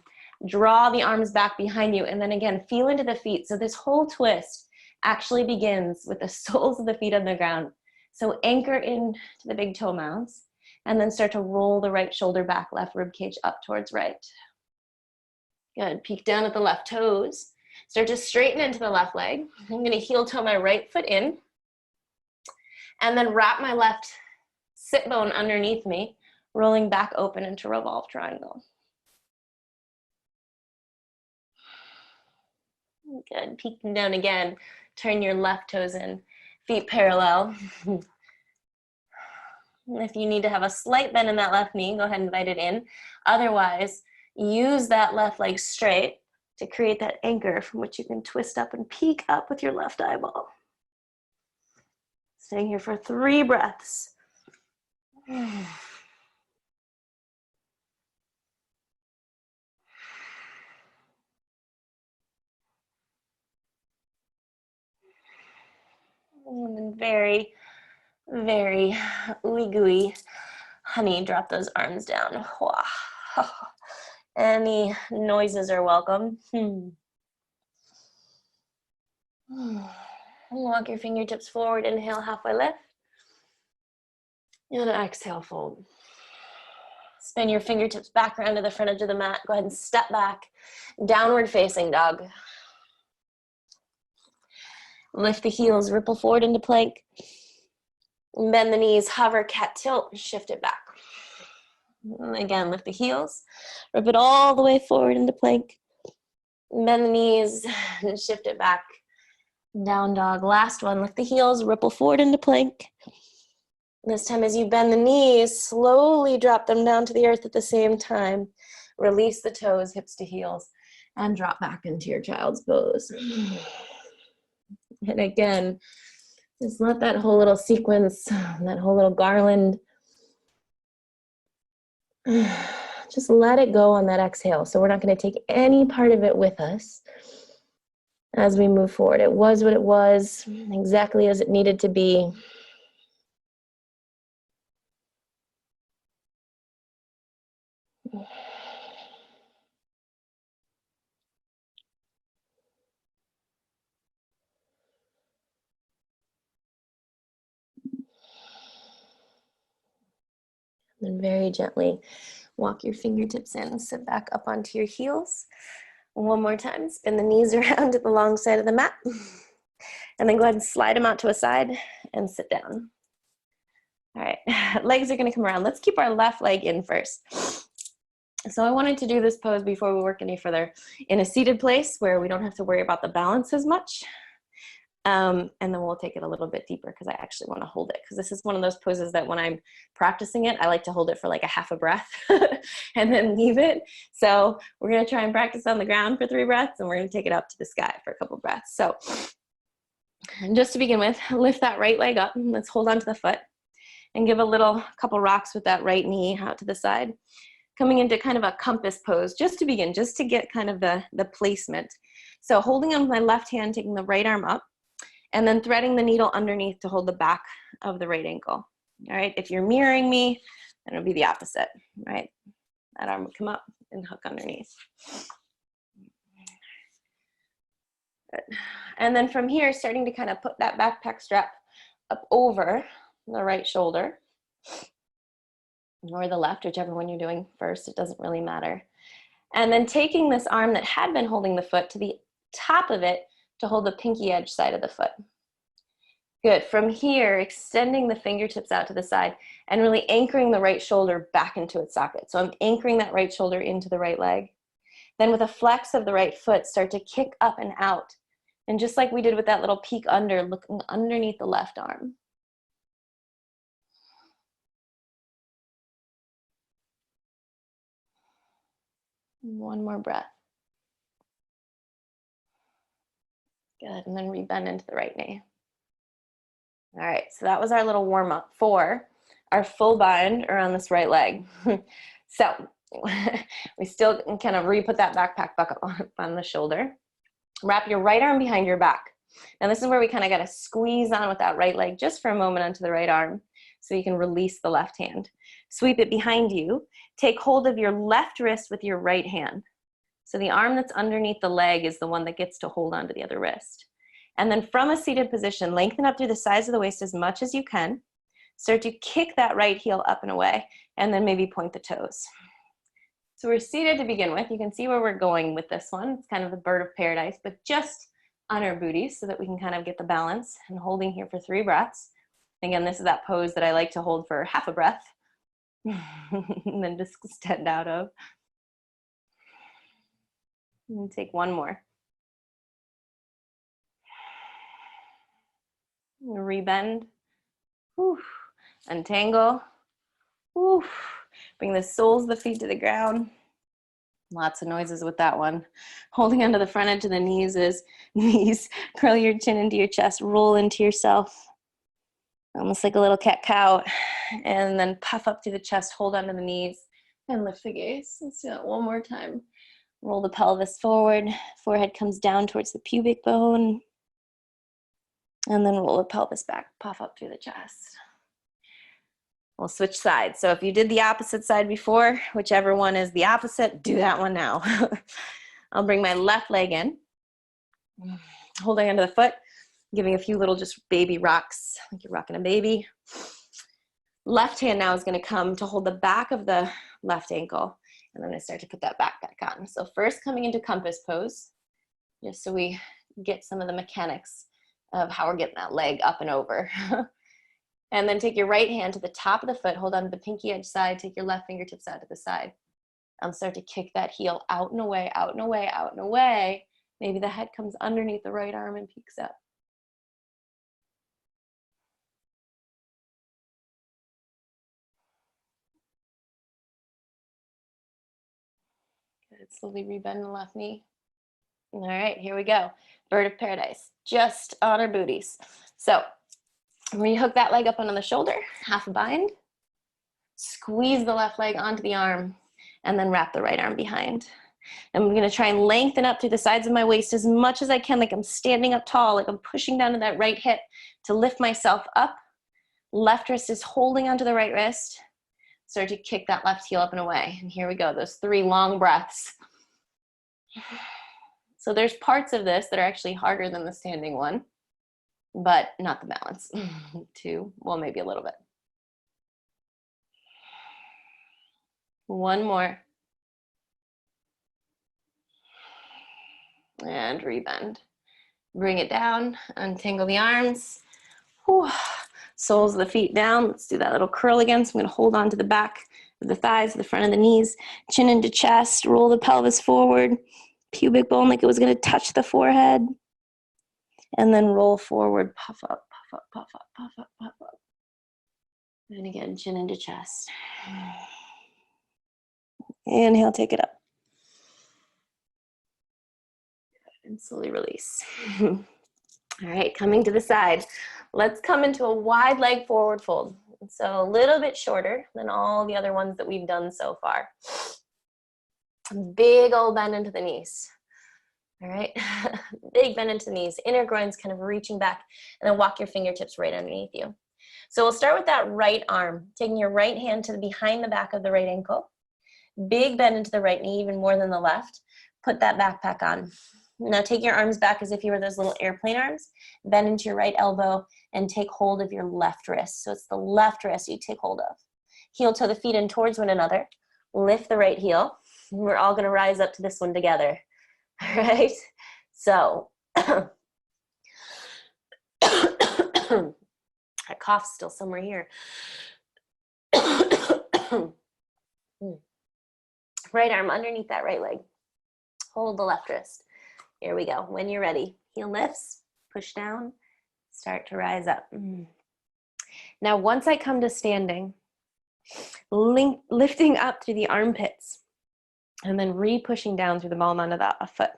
Draw the arms back behind you, and then again, feel into the feet. So this whole twist actually begins with the soles of the feet on the ground. So anchor into the big toe mounds, and then start to roll the right shoulder back, left rib cage up towards right. Good, peek down at the left toes. Start to straighten into the left leg. I'm gonna heel toe my right foot in, and then wrap my left sit bone underneath me, rolling back open into revolve triangle. Good, peeking down again. Turn your left toes in, feet parallel. If you need to have a slight bend in that left knee, go ahead and invite it in. Otherwise, use that left leg straight to create that anchor from which you can twist up and peek up with your left eyeball. Staying here for 3 breaths. And then very, very ooey gooey, honey, drop those arms down. Any noises are welcome. Walk your fingertips forward, inhale, halfway lift. And exhale, fold. Spin your fingertips back around to the front edge of the mat. Go ahead and step back, downward facing dog. Lift the heels, ripple forward into plank. Bend the knees, hover, cat tilt, shift it back. And again, lift the heels, rip it all the way forward into plank. Bend the knees and shift it back. Down dog, last one. Lift the heels, ripple forward into plank. This time as you bend the knees, slowly drop them down to the earth at the same time. Release the toes, hips to heels, and drop back into your child's pose. And again, Just let that whole little sequence, that whole little garland, just let it go on that exhale. So we're not going to take any part of it with us as we move forward. It was what it was, exactly as it needed to be. And very gently walk your fingertips in, sit back up onto your heels. One more time, spin the knees around to the long side of the mat. And then go ahead and slide them out to a side and sit down. All right, legs are gonna come around. Let's keep our left leg in first. So I wanted to do this pose before we work any further in a seated place where we don't have to worry about the balance as much. And then we'll take it a little bit deeper because I actually want to hold it, because this is one of those poses that when I'm practicing it, I like to hold it for like a half a breath and then leave it. So we're going to try and practice on the ground for 3 breaths, and we're going to take it up to the sky for a couple breaths. So just to begin with, lift that right leg up. Let's hold on to the foot and give a couple rocks with that right knee out to the side. Coming into kind of a compass pose, just to begin, just to get kind of the placement. So holding on with my left hand, taking the right arm up, and then threading the needle underneath to hold the back of the right ankle. All right, if you're mirroring me, then it'll be the opposite, right? That arm would come up and hook underneath. Good. And then from here, starting to kind of put that backpack strap up over the right shoulder, or the left, whichever one you're doing first, it doesn't really matter. And then taking this arm that had been holding the foot to the top of it to hold the pinky edge side of the foot. Good. From here, extending the fingertips out to the side and really anchoring the right shoulder back into its socket. So I'm anchoring that right shoulder into the right leg. Then with a flex of the right foot, start to kick up and out. And just like we did with that little peek under, looking underneath the left arm. One more breath. Good. And then rebend into the right knee. All right, so that was our little warm up for our full bind around this right leg. So we still can kind of re-put that backpack back up on the shoulder. Wrap your right arm behind your back. Now this is where we kind of got to squeeze on with that right leg just for a moment onto the right arm so you can release the left hand. Sweep it behind you. Take hold of your left wrist with your right hand. So the arm that's underneath the leg is the one that gets to hold on to the other wrist. And then from a seated position, lengthen up through the sides of the waist as much as you can. Start to kick that right heel up and away, and then maybe point the toes. So we're seated to begin with. You can see where we're going with this one. It's kind of the bird of paradise, but just on our booties so that we can kind of get the balance, and holding here for 3 breaths. Again, this is that pose that I like to hold for half a breath and then just extend out of. And take one more. Rebend. Whew. Untangle. Whew. Bring the soles of the feet to the ground. Lots of noises with that one. Holding onto the front edge of the knees is knees. Curl your chin into your chest. Roll into yourself. Almost like a little cat-cow. And then puff up through the chest. Hold onto the knees and lift the gaze. Let's do that one more time. Roll the pelvis forward. Forehead comes down towards the pubic bone. And then roll the pelvis back. Puff up through the chest. We'll switch sides. So if you did the opposite side before, whichever one is the opposite, do that one now. I'll bring my left leg in, holding onto the foot, giving a few little just baby rocks, like you're rocking a baby. Left hand now is going to come to hold the back of the left ankle, and then I start to put that backpack on. So first coming into compass pose, just so we get some of the mechanics of how we're getting that leg up and over. And then take your right hand to the top of the foot, hold on to the pinky edge side, take your left fingertips out to the side. Start to kick that heel out and away, out and away, out and away. Maybe the head comes underneath the right arm and peeks up. Good, slowly rebend the left knee. All right, here we go. Bird of paradise, just on our booties. So Rehook that leg up onto the shoulder, half a bind. Squeeze the left leg onto the arm, and then wrap the right arm behind. I'm gonna try and lengthen up through the sides of my waist as much as I can, like I'm standing up tall, like I'm pushing down to that right hip to lift myself up. Left wrist is holding onto the right wrist. Start to kick that left heel up and away. And here we go, those 3 long breaths. So there's parts of this that are actually harder than the standing one, but not the balance. 2, well, maybe a little bit. 1 more. And rebend. Bring it down, untangle the arms. Whew. Soles of the feet down. Let's do that little curl again. So I'm gonna hold on to the back of the thighs, the front of the knees, chin into chest, roll the pelvis forward, pubic bone like it was gonna touch the forehead, and then roll forward, puff up, puff up, puff up, puff up, puff up. And again, chin into chest. Inhale, take it up. And slowly release. All right, coming to the side. Let's come into a wide leg forward fold. So a little bit shorter than all the other ones that we've done so far. Big old bend into the knees. All right, big bend into the knees. Inner groin's kind of reaching back, and then walk your fingertips right underneath you. So we'll start with that right arm, taking your right hand to behind the back of the right ankle. Big bend into the right knee, even more than the left. Put that backpack on. Now take your arms back as if you were those little airplane arms. Bend into your right elbow and take hold of your left wrist. So it's the left wrist you take hold of. Heel toe the feet in towards one another. Lift the right heel. We're all going to rise up to this one together. All right? So, that cough's still somewhere here. Right arm underneath that right leg. Hold the left wrist. Here we go. When you're ready, heel lifts, push down, start to rise up. Now, once I come to standing, lifting up through the armpits, and then re-pushing down through the ball mound of the foot.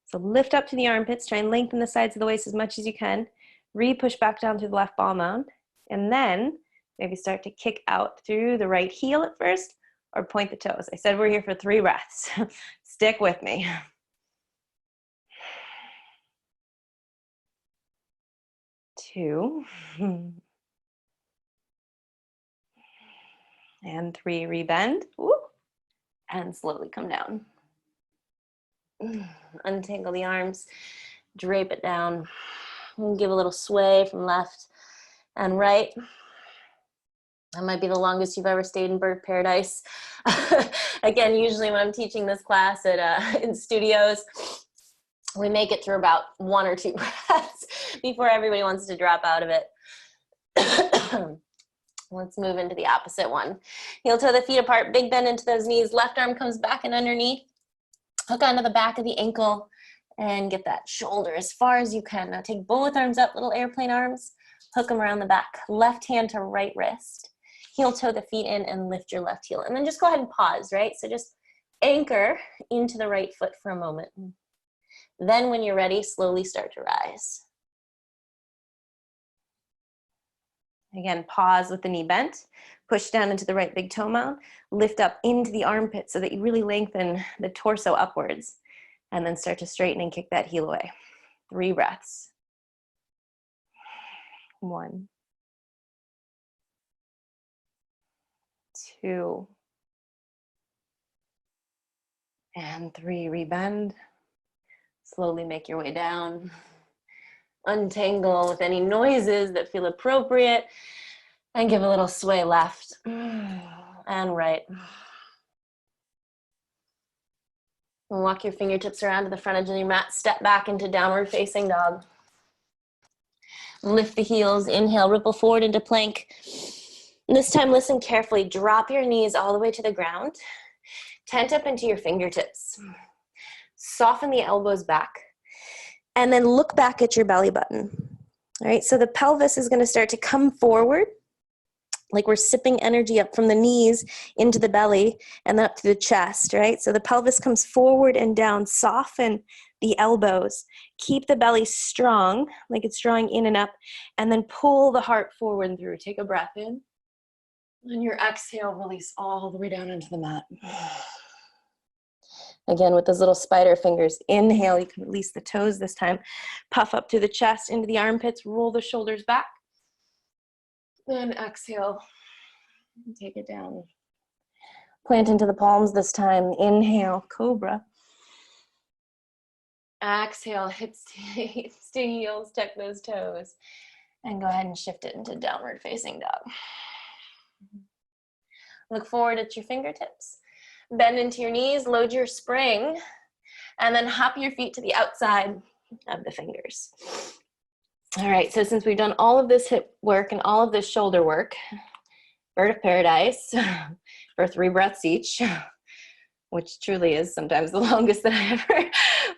So lift up to the armpits, try and lengthen the sides of the waist as much as you can, re-push back down through the left ball mound, and then maybe start to kick out through the right heel at first, or point the toes. I said we're here for 3 breaths. Stick with me. 2, and 3, rebend, woo, and slowly come down. Untangle the arms, drape it down, and give a little sway from left and right. That might be the longest you've ever stayed in bird paradise. Again, usually when I'm teaching this class at in studios, we make it through about 1 or 2 breaths before everybody wants to drop out of it. Let's move into the opposite one. Heel toe the feet apart, big bend into those knees. Left arm comes back and underneath. Hook onto the back of the ankle and get that shoulder as far as you can. Now take both arms up, little airplane arms. Hook them around the back. Left hand to right wrist. Heel toe the feet in and lift your left heel. And then just go ahead and pause, right? So just anchor into the right foot for a moment. Then when you're ready, slowly start to rise. Again, pause with the knee bent. Push down into the right big toe mound. Lift up into the armpit so that you really lengthen the torso upwards. And then start to straighten and kick that heel away. 3 breaths. 1, 2, and 3. Rebend. Slowly make your way down. Untangle with any noises that feel appropriate. And give a little sway left and right. And walk your fingertips around to the front edge of your mat. Step back into downward facing dog. Lift the heels. Inhale, ripple forward into plank. And this time, listen carefully. Drop your knees all the way to the ground. Tent up into your fingertips. Soften the elbows back. And then look back at your belly button. All right, so the pelvis is going to start to come forward, like we're sipping energy up from the knees into the belly and then up to the chest, right? So the pelvis comes forward and down. Soften the elbows. Keep the belly strong, like it's drawing in and up, and then pull the heart forward and through. Take a breath in. On your exhale, release all the way down into the mat. Again, with those little spider fingers, inhale, you can release the toes this time. Puff up through the chest, into the armpits, roll the shoulders back. Then exhale, take it down. Plant into the palms this time. Inhale, cobra. Exhale, hips to heels, tuck those toes. And go ahead and shift it into downward facing dog. Look forward at your fingertips. Bend into your knees, load your spring, and then hop your feet to the outside of the fingers. All right, so since we've done all of this hip work and all of this shoulder work, bird of paradise for 3 breaths each, which truly is sometimes the longest that I ever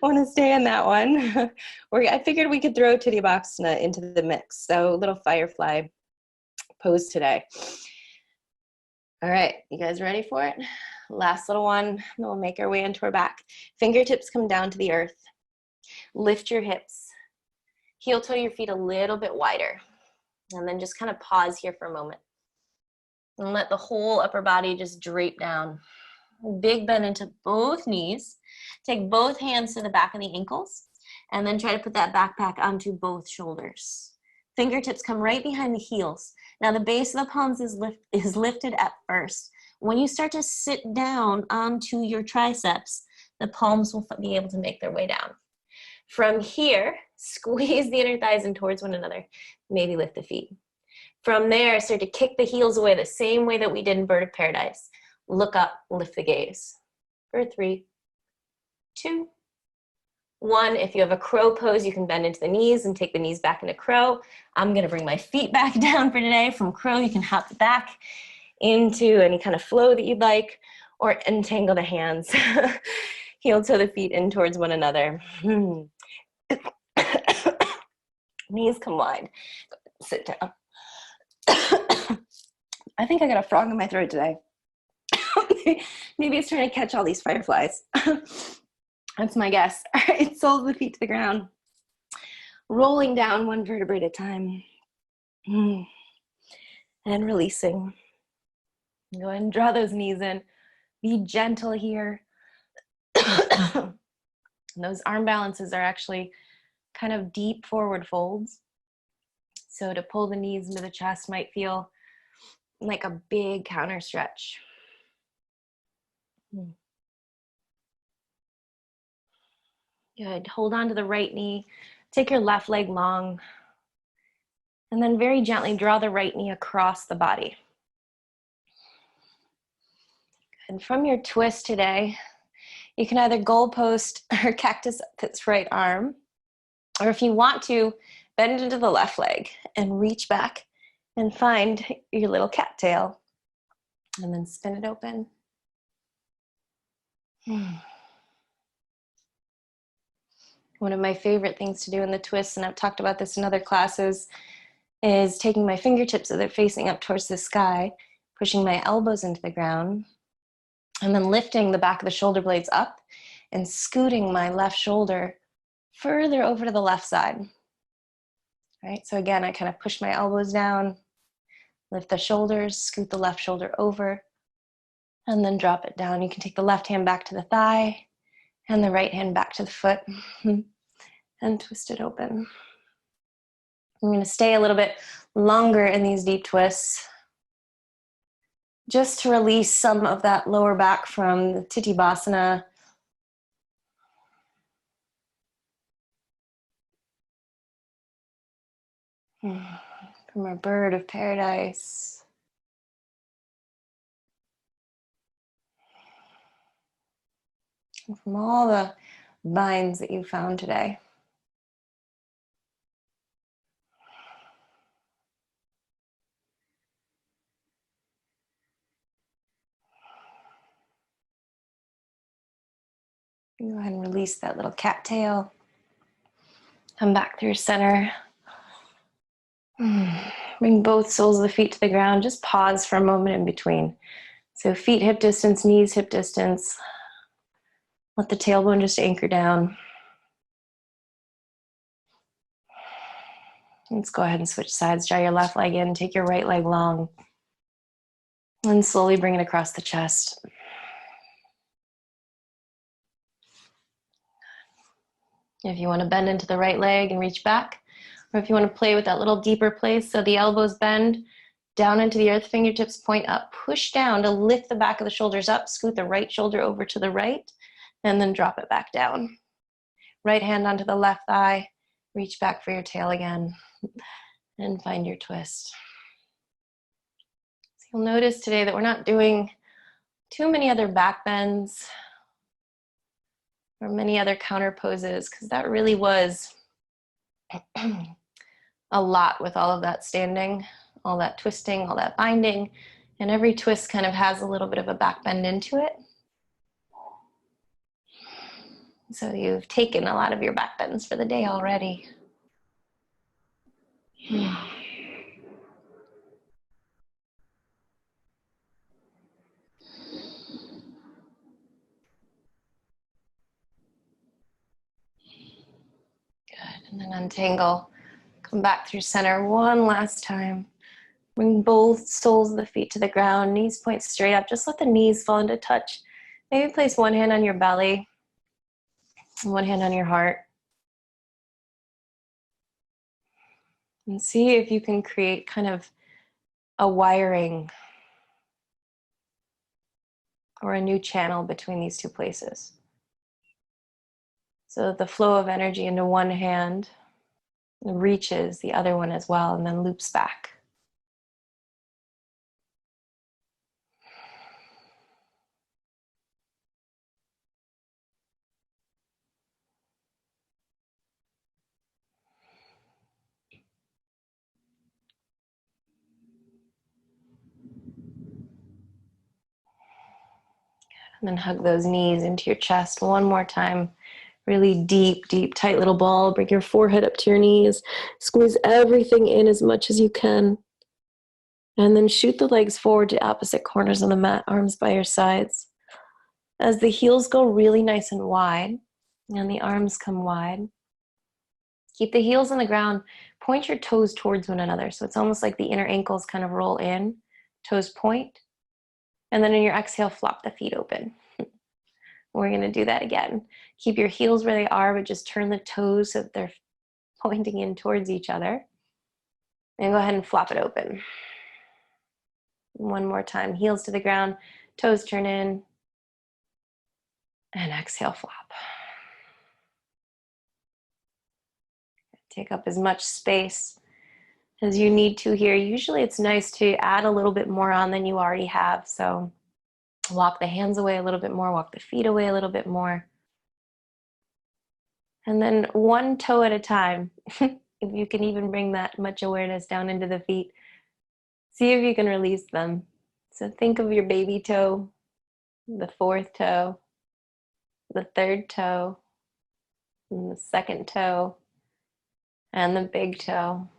want to stay in that one. I figured we could throw Titibhaksana into the mix, so little firefly pose today. All right, you guys ready for it? Last little one, and we'll make our way into our back. Fingertips come down to the earth. Lift your hips. Heel toe your feet a little bit wider. And then just kind of pause here for a moment. And let the whole upper body just drape down. Big bend into both knees. Take both hands to the back of the ankles. And then try to put that backpack onto both shoulders. Fingertips come right behind the heels. Now the base of the palms is lifted at first. When you start to sit down onto your triceps, the palms will be able to make their way down. From here, squeeze the inner thighs in towards one another. Maybe lift the feet. From there, start to kick the heels away the same way that we did in Bird of Paradise. Look up, lift the gaze. For 3, 2, 1. If you have a crow pose, you can bend into the knees and take the knees back into crow. I'm gonna bring my feet back down for today. From crow, you can hop back into any kind of flow that you'd like, or entangle the hands. Heel toe the feet in towards one another. Knees come wide. Sit down. I think I got a frog in my throat today. Maybe it's trying to catch all these fireflies. That's my guess. All right, soles of the feet to the ground. Rolling down one vertebrae at a time. And releasing. Go ahead and draw those knees in. Be gentle here. Those arm balances are actually kind of deep forward folds. So to pull the knees into the chest might feel like a big counter stretch. Good. Hold on to the right knee. Take your left leg long. And then very gently draw the right knee across the body. And from your twist today, you can either goalpost or cactus its right arm, or if you want to, bend into the left leg and reach back and find your little cattail. And then spin it open. One of my favorite things to do in the twist, and I've talked about this in other classes, is taking my fingertips so they're facing up towards the sky, pushing my elbows into the ground, and then lifting the back of the shoulder blades up and scooting my left shoulder further over to the left side. All right, so again, I kind of push my elbows down, lift the shoulders, scoot the left shoulder over, and then drop it down. You can take the left hand back to the thigh and the right hand back to the foot and twist it open. I'm going to stay a little bit longer in these deep twists just to release some of that lower back from the Titibhaksana. From our bird of paradise. And from all the binds that you found today. Go ahead and release that little cattail. Come back through center. Bring both soles of the feet to the ground. Just pause for a moment in between. So feet hip distance, knees hip distance. Let the tailbone just anchor down. Let's go ahead and switch sides. Draw your left leg in, take your right leg long, and slowly bring it across the chest. If you want to bend into the right leg and reach back, or if you want to play with that little deeper place, so the elbows bend down into the earth, fingertips point up, push down to lift the back of the shoulders up, scoot the right shoulder over to the right, and then drop it back down. Right hand onto the left thigh, reach back for your tail again, and find your twist. So you'll notice today that we're not doing too many other back bends or many other counter poses, because that really was a lot with all of that standing, all that twisting, all that binding, and every twist kind of has a little bit of a back bend into it. So you've taken a lot of your back bends for the day already. Good. And then untangle. Come back through center one last time. Bring both soles of the feet to the ground. Knees point straight up. Just let the knees fall into touch. Maybe place one hand on your belly and one hand on your heart. And see if you can create kind of a wiring or a new channel between these two places. So that the flow of energy into one hand reaches the other one as well and then loops back. And then hug those knees into your chest one more time. Really deep, deep, tight little ball. Bring your forehead up to your knees. Squeeze everything in as much as you can. And then shoot the legs forward to opposite corners of the mat, arms by your sides. As the heels go really nice and wide, and the arms come wide, keep the heels on the ground. Point your toes towards one another. So it's almost like the inner ankles kind of roll in, toes point. And then in your exhale, flop the feet open. We're going to do that again. Keep your heels where they are, but just turn the toes so that they're pointing in towards each other. And go ahead and flop it open. One more time. Heels to the ground, toes turn in, and exhale, flop. Take up as much space as you need to here. Usually it's nice to add a little bit more on than you already have. So walk the hands away a little bit more, walk the feet away a little bit more. And then one toe at a time, if you can even bring that much awareness down into the feet, see if you can release them. So think of your baby toe, the fourth toe, the third toe, and the second toe, and the big toe.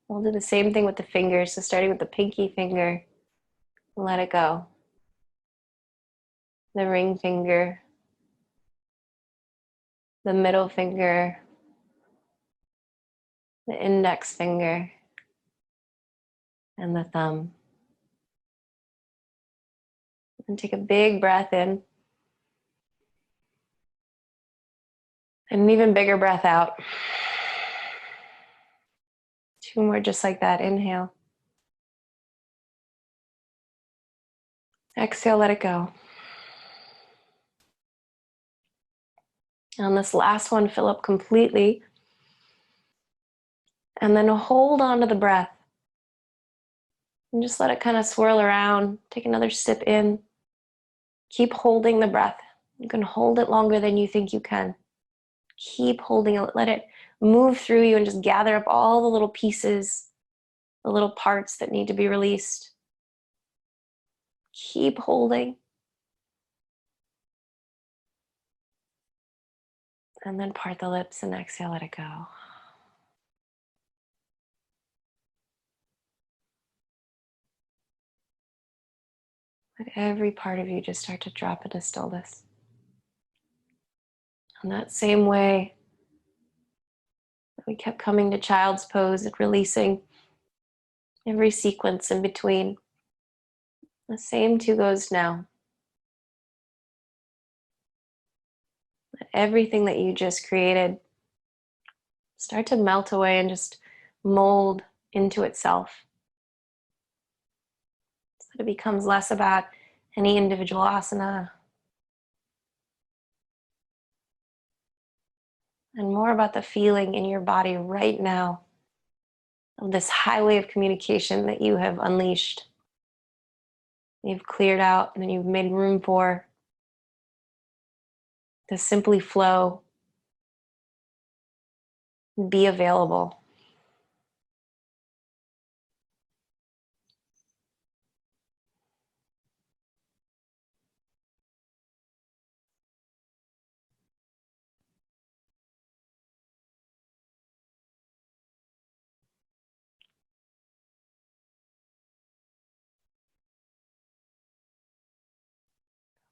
We'll do the same thing with the fingers. So starting with the pinky finger, let it go. The ring finger, the middle finger, the index finger, and the thumb. And take a big breath in. And an even bigger breath out. Two more just like that. Inhale. Exhale, let it go. And this last one, fill up completely. And then hold on to the breath. And just let it kind of swirl around. Take another sip in. Keep holding the breath. You can hold it longer than you think you can. Keep holding it. Let it move through you and just gather up all the little pieces, the little parts that need to be released. Keep holding. And then part the lips and exhale, let it go. Let every part of you just start to drop into stillness. In that same way We kept coming to child's pose and releasing every sequence in between. The same two goes now. Everything that you just created start to melt away and just mold into itself. So that it becomes less about any individual asana and more about the feeling in your body right now of this highway of communication that you have unleashed, you've cleared out, and you've made room for to simply flow, be available.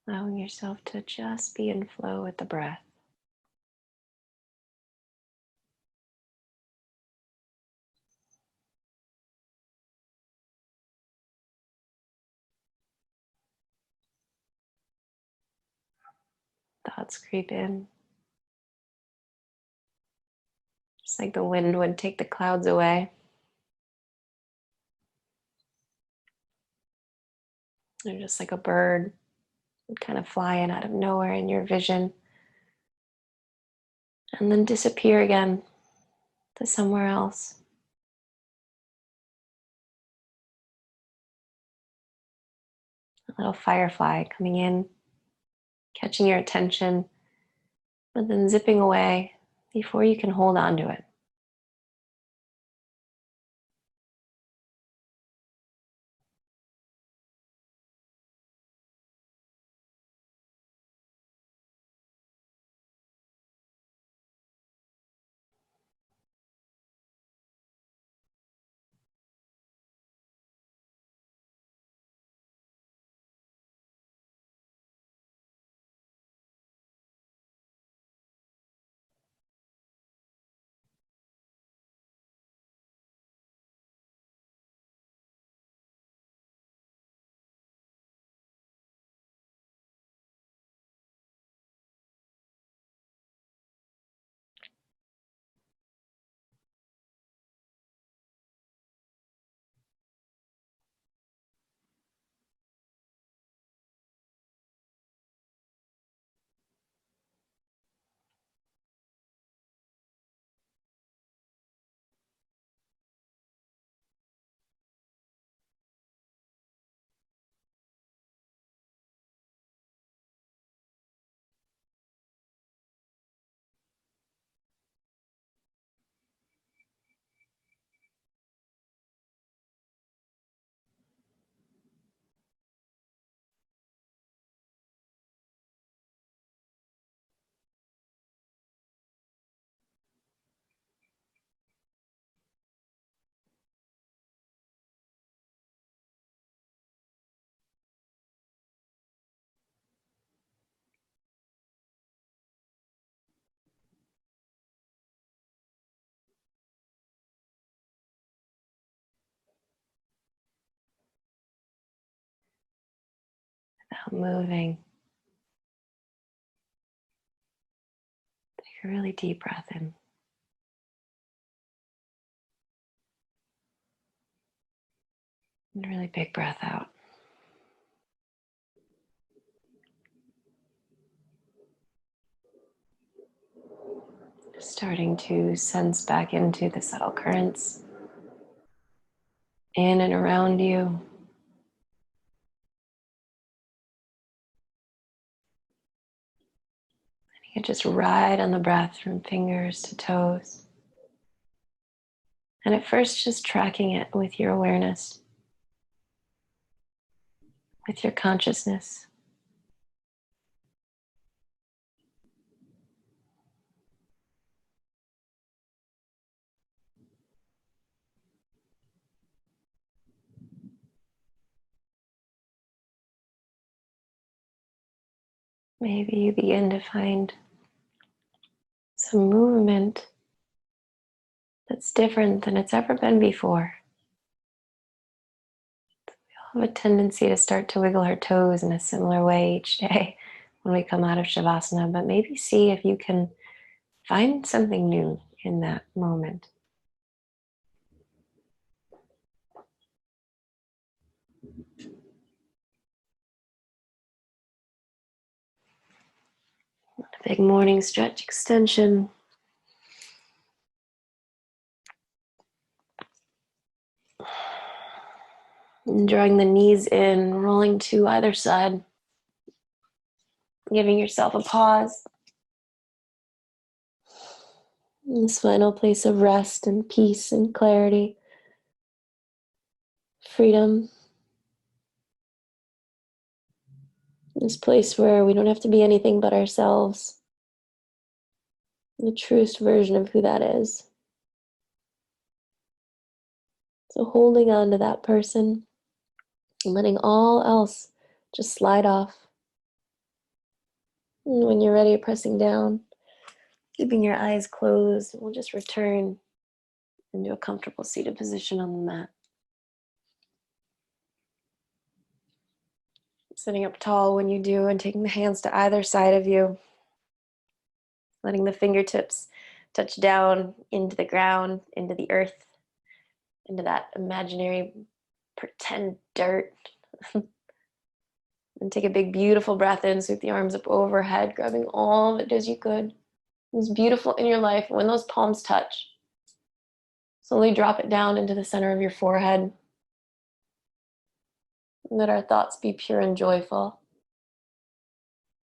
Allowing yourself to just be in flow with the breath. Thoughts creep in, just like the wind would take the clouds away. They're just like a bird would kind of fly in out of nowhere in your vision and then disappear again to somewhere else. A little firefly coming in, catching your attention, but then zipping away before you can hold on to it. Without moving, take a really deep breath in. And a really big breath out. Starting to sense back into the subtle currents in and around you. You can just ride on the breath from fingers to toes. And at first, just tracking it with your awareness, with your consciousness. Maybe you begin to find some movement It's different than it's ever been before. We have a tendency to start to wiggle our toes in a similar way each day when we come out of Shavasana, but maybe see if you can find something new in that moment. A big morning stretch extension. And drawing the knees in, rolling to either side. Giving yourself a pause. In this final place of rest and peace and clarity. Freedom. This place where we don't have to be anything but ourselves. The truest version of who that is. So holding on to that person and letting all else just slide off. And when you're ready, pressing down, keeping your eyes closed, we'll just return into a comfortable seated position on the mat. Sitting up tall when you do and taking the hands to either side of you. Letting the fingertips touch down into the ground, into the earth, into that imaginary pretend dirt. And take a big, beautiful breath in, sweep the arms up overhead, grabbing all that does you good. It's beautiful in your life. When those palms touch, slowly drop it down into the center of your forehead. And let our thoughts be pure and joyful.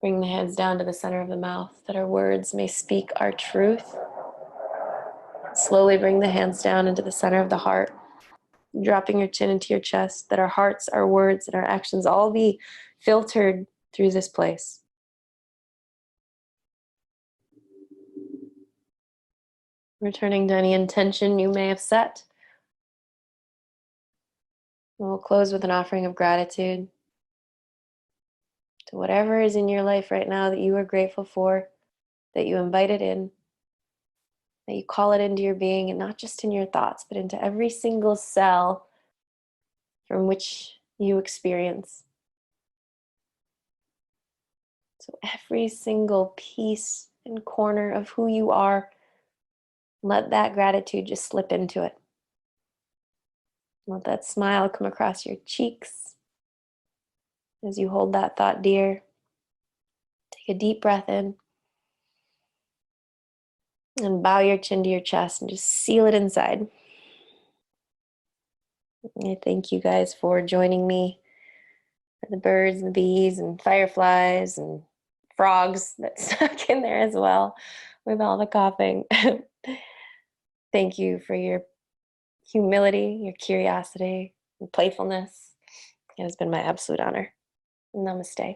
Bring the hands down to the center of the mouth, that our words may speak our truth. Slowly bring the hands down into the center of the heart, dropping your chin into your chest, that our hearts, our words, and our actions all be filtered through this place. Returning to any intention you may have set. We'll close with an offering of gratitude to whatever is in your life right now that you are grateful for, that you invited in, that you call it into your being, and not just in your thoughts, but into every single cell from which you experience. So every single piece and corner of who you are, let that gratitude just slip into it. Let that smile come across your cheeks as you hold that thought dear. Take a deep breath in and bow your chin to your chest and just seal it inside. I thank you guys for joining me, for the birds and the bees and fireflies and frogs that stuck in there as well with all the coughing. Thank you for your humility, your curiosity, and playfulness. It has been my absolute honor. Namaste.